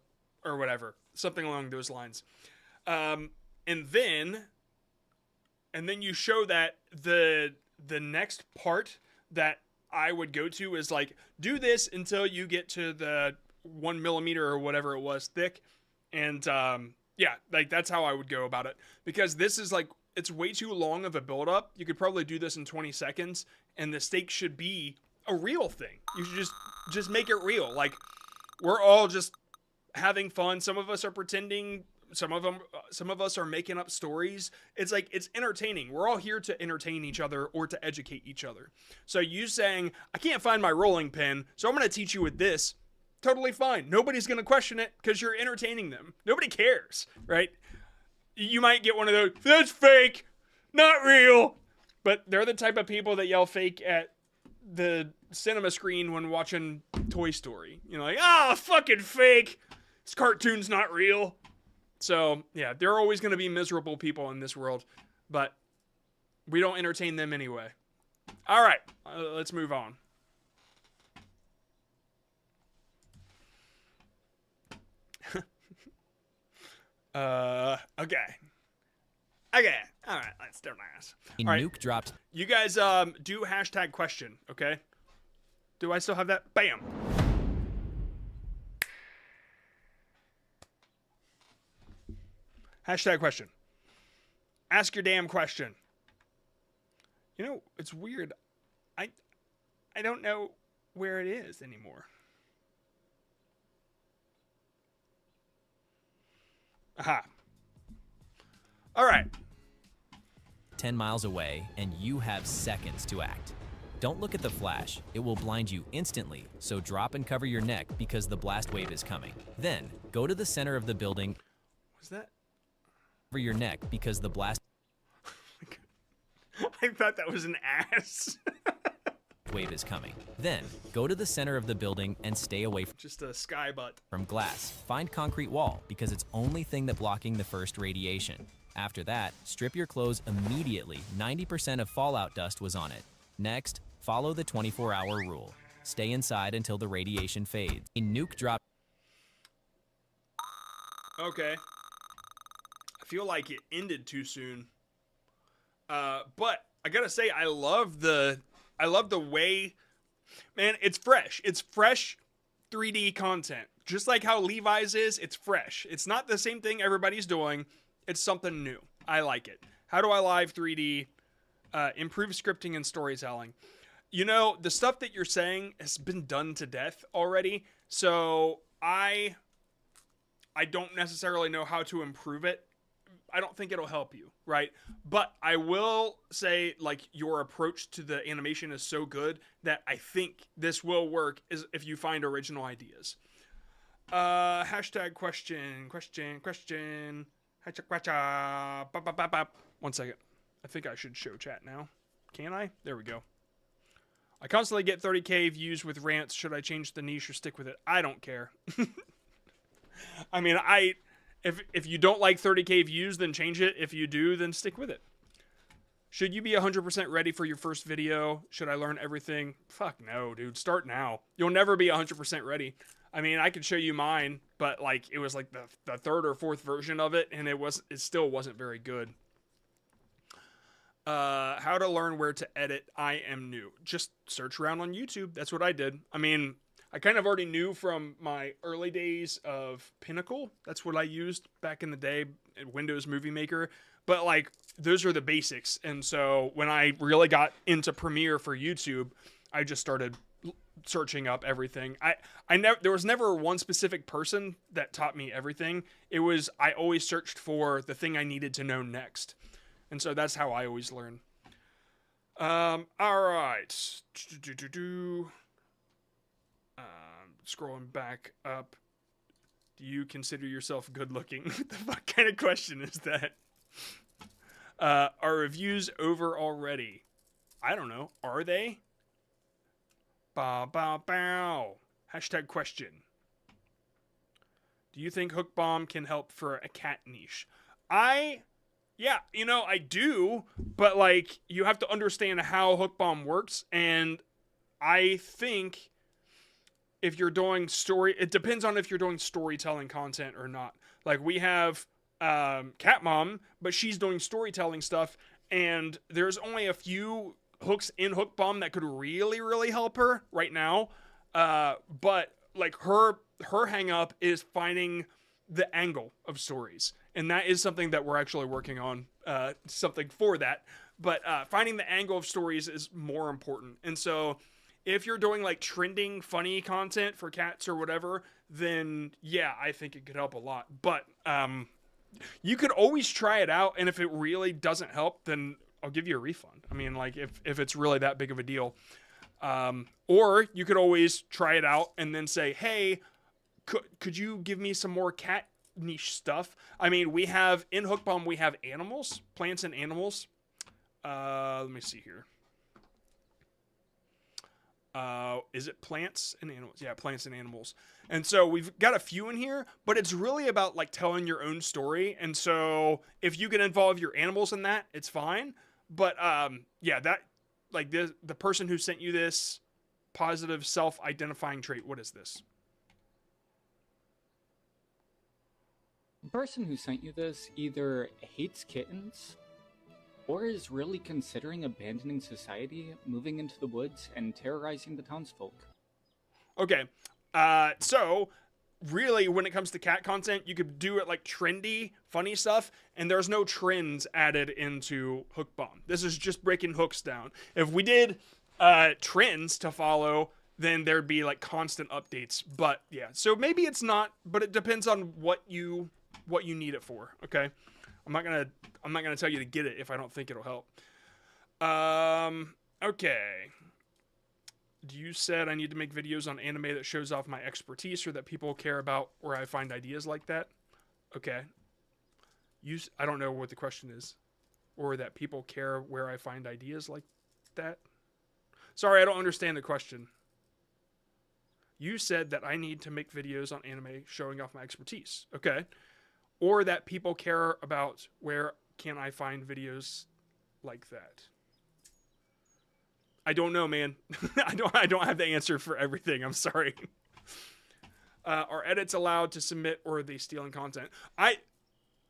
or whatever, something along those lines. And then you show that the next part that I would go to is like, do this until you get to the 1 millimeter or whatever it was thick. And yeah, like that's how I would go about it, because this is like, it's way too long of a build up. You could probably do this in 20 seconds and the stake should be a real thing. You should just make it real. Like, we're all just having fun. Some of us are pretending. Some of us are making up stories. It's like, it's entertaining. We're all here to entertain each other or to educate each other. So you saying, I can't find my rolling pin, so I'm going to teach you with this. Totally fine. Nobody's going to question it because you're entertaining them. Nobody cares, right? You might get one of those, that's fake, not real. But they're the type of people that yell fake at the cinema screen when watching Toy Story. You know, like, fucking fake. This cartoon's not real. So, yeah, there are always going to be miserable people in this world, but we don't entertain them anyway. All right, let's move on. Okay. All right, let's do this. All right. Nuke dropped. You guys, do hashtag question, okay? Do I still have that? Bam. Hashtag question. Ask your damn question. You know, it's weird. I don't know where it is anymore. Aha. All right. 10 miles away, and you have seconds to act. Don't look at the flash. It will blind you instantly, so drop and cover your neck because the blast wave is coming. Then, go to the center of the building. What's that? Cover your neck because the blast I thought that was an ass. wave is coming. Then, go to the center of the building and stay away Just a sky butt. from glass. Find concrete wall because it's only thing that blocking the first radiation. After that, strip your clothes immediately. 90% of fallout dust was on it. Next, follow the 24-hour rule. Stay inside until the radiation fades. A nuke drop. Okay. I feel like it ended too soon. But I gotta say, I love the way, man, it's fresh. It's fresh 3D content. Just like how Levi's is, it's fresh. It's not the same thing everybody's doing. It's something new. I like it. How do I live 3D? Improve scripting and storytelling. You know, the stuff that you're saying has been done to death already. So I don't necessarily know how to improve it. I don't think it'll help you, right? But I will say, like, your approach to the animation is so good that I think this will work if you find original ideas. Hashtag question. Hashtag question. One second. I think I should show chat now. Can I? There we go. I constantly get 30k views with rants. Should I change the niche or stick with it? I don't care. I mean, if you don't like 30k views, then change it. If you do, then stick with it. Should you be 100% ready for your first video? Should I learn everything? Fuck no, dude. Start now. You'll never be 100% ready. I mean, I could show you mine, but like it was like the third or fourth version of it, and it still wasn't very good. How to learn where to edit. I am new. Just search around on YouTube. That's what I did. I mean, I kind of already knew from my early days of Pinnacle. That's what I used back in the day at Windows Movie Maker. But like, those are the basics. And so when I really got into Premiere for YouTube, I just started searching up everything. There was never one specific person that taught me everything. I always searched for the thing I needed to know next. And so that's how I always learn. All right. Scrolling back up. Do you consider yourself good looking? What the fuck kind of question is that? Are reviews over already? I don't know. Are they? Bow, bow, bow. Hashtag question. Do you think Hook Bomb can help for a cat niche? Yeah, you know, I do, but like, you have to understand how Hook Bomb works, and I think if you're doing story, it depends on if you're doing storytelling content or not. Like we have Cat Mom, but she's doing storytelling stuff, and there's only a few hooks in Hook Bomb that could really help her right now. But like her hang up is finding the angle of stories, and that is something that we're actually working on, something for that. But finding the angle of stories is more important. And so if you're doing like trending funny content for cats or whatever, then yeah, I think it could help a lot. But you could always try it out, and if it really doesn't help, then I'll give you a refund. I mean, like if it's really that big of a deal. Or you could always try it out and then say, hey, could you give me some more cat niche stuff? I mean, we have in Hook Bomb, we have animals, plants and animals. Let me see here. Is it plants and animals? Yeah, plants and animals. And so we've got a few in here, but it's really about like telling your own story. And so if you can involve your animals in that, it's fine. But yeah, that like the person who sent you this positive self-identifying trait, what is this? The person who sent you this either hates kittens or is really considering abandoning society, moving into the woods, and terrorizing the townsfolk. Okay, so really when it comes to cat content, you could do it like trendy, funny stuff, and there's no trends added into Hook Bomb. This is just breaking hooks down. If we did trends to follow, then there'd be like constant updates. But yeah, so maybe it's not, but it depends on what you need it for. Okay, I'm not gonna tell you to get it if I don't think it'll help. Okay. You said I need to make videos on anime that shows off my expertise or that people care about where I find ideas like that. Okay. I don't know what the question is. Or that people care where I find ideas like that. Sorry, I don't understand the question. You said that I need to make videos on anime showing off my expertise. Okay. Or that people care about where can I find videos like that. I don't know, man. I don't have the answer for everything. I'm sorry. Are edits allowed to submit, or are they stealing content? I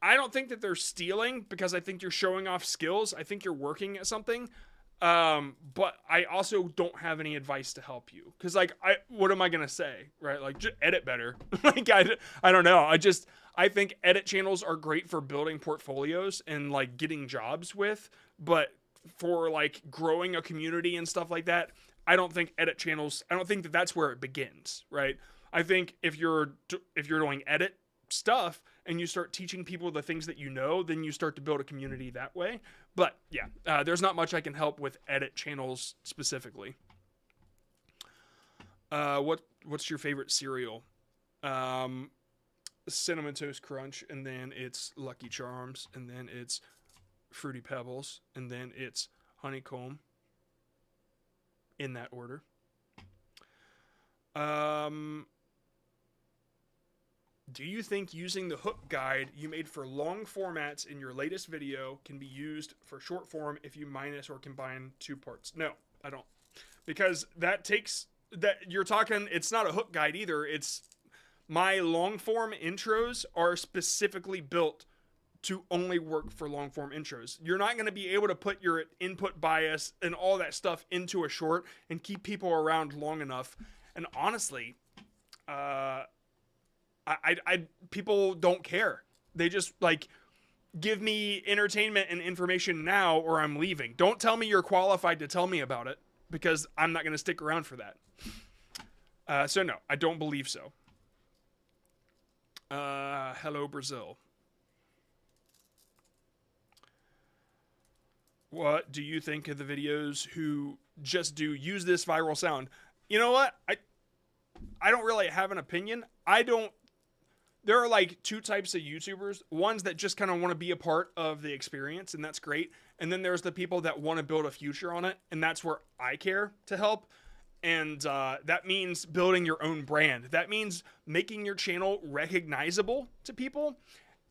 don't think that they're stealing, because I think you're showing off skills. I think you're working at something. But I also don't have any advice to help you, because like what am I gonna say, right? Like, just edit better. Like I don't know. I think edit channels are great for building portfolios and like getting jobs with, but for like growing a community and stuff like that, I don't think edit channels, I don't think that that's where it begins, right? I think if you're doing edit stuff and you start teaching people the things that you know, then you start to build a community that way. But yeah, there's not much I can help with edit channels specifically. What's your favorite cereal? Cinnamon Toast Crunch, and then it's Lucky Charms, and then it's Fruity Pebbles, and then it's Honeycomb, in that order. Do you think using the hook guide you made for long formats in your latest video can be used for short form if you minus or combine two parts? No, I don't. Because you're talking, it's not a hook guide either. It's my long form intros are specifically built to only work for long form intros. You're not going to be able to put your input bias and all that stuff into a short and keep people around long enough. And honestly, people don't care. They just like give me entertainment and information now, or I'm leaving. Don't tell me you're qualified to tell me about it, because I'm not going to stick around for that. So no, I don't believe so. Hello, Brazil. What do you think of the videos who just use this viral sound? You know what? I don't really have an opinion. There are like two types of YouTubers. Ones that just kind of want to be a part of the experience, and that's great. And then there's the people that want to build a future on it, and that's where I care to help. And that means building your own brand. That means making your channel recognizable to people.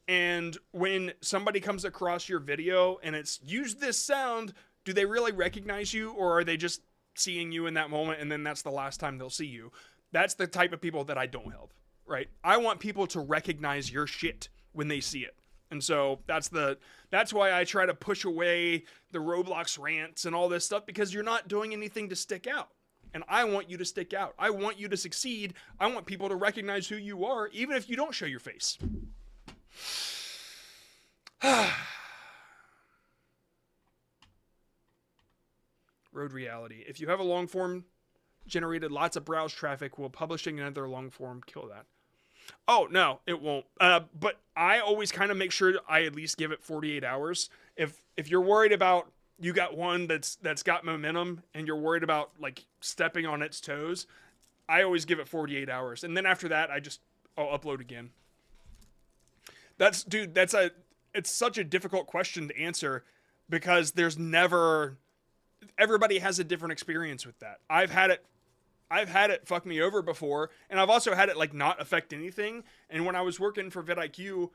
And when somebody comes across your video and it's use this sound, do they really recognize you, or are they just seeing you in that moment and then that's the last time they'll see you? That's the type of people that I don't help, right? I want people to recognize your shit when they see it. And so that's why I try to push away the Roblox rants and all this stuff, because you're not doing anything to stick out. And I want you to stick out. I want you to succeed. I want people to recognize who you are, even if you don't show your face. Road reality. If you have a long form generated lots of browse traffic, will publishing another long form kill that? Oh, no, it won't. But I always kind of make sure I at least give it 48 hours. If you're worried about, you got one that's got momentum and you're worried about like stepping on its toes, I always give it 48 hours. And then after that, I'll upload again. It's such a difficult question to answer, because everybody has a different experience with that. I've had it fuck me over before, and I've also had it like not affect anything. And when I was working for vidIQ,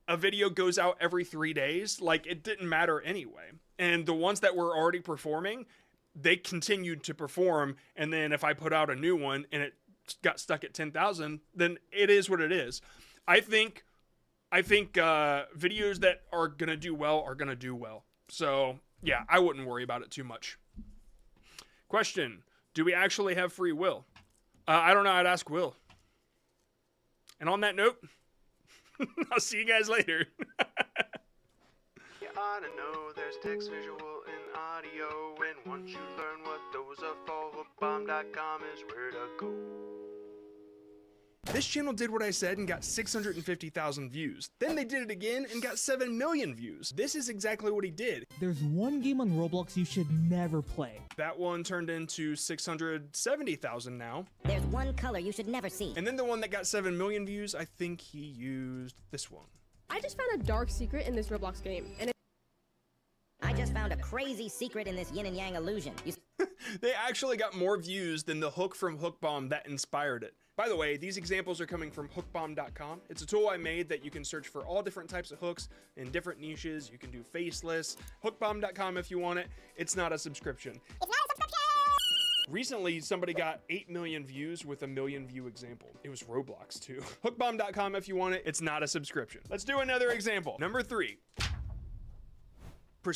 a video goes out every 3 days. Like, it didn't matter anyway. And the ones that were already performing, they continued to perform. And then if I put out a new one and it got stuck at 10,000, then it is what it is. I think videos that are gonna do well are gonna do well. So yeah, I wouldn't worry about it too much. Question: do we actually have free will? I don't know. I'd ask Will. And on that note, I'll see you guys later. You ought to know there's text, visual, and audio. And once you learn what those are for, hookbomb.com is where to go. This channel did what I said and got 650,000 views. Then they did it again and got 7 million views. This is exactly what he did. There's one game on Roblox you should never play. That one turned into 670,000 now. There's one color you should never see. And then the one that got 7 million views, I think he used this one. I just found a dark secret in this Roblox game, and I just found a crazy secret in this yin and yang illusion. They actually got more views than the hook from Hookbomb that inspired it. By the way, these examples are coming from hookbomb.com. It's a tool I made that you can search for all different types of hooks in different niches. You can do faceless. Hookbomb.com if you want it. It's not a subscription. It's not a subscription! Recently, somebody got 8 million views with a 1 million view example. It was Roblox too. Hookbomb.com if you want it. It's not a subscription. Let's do another example. Number 3.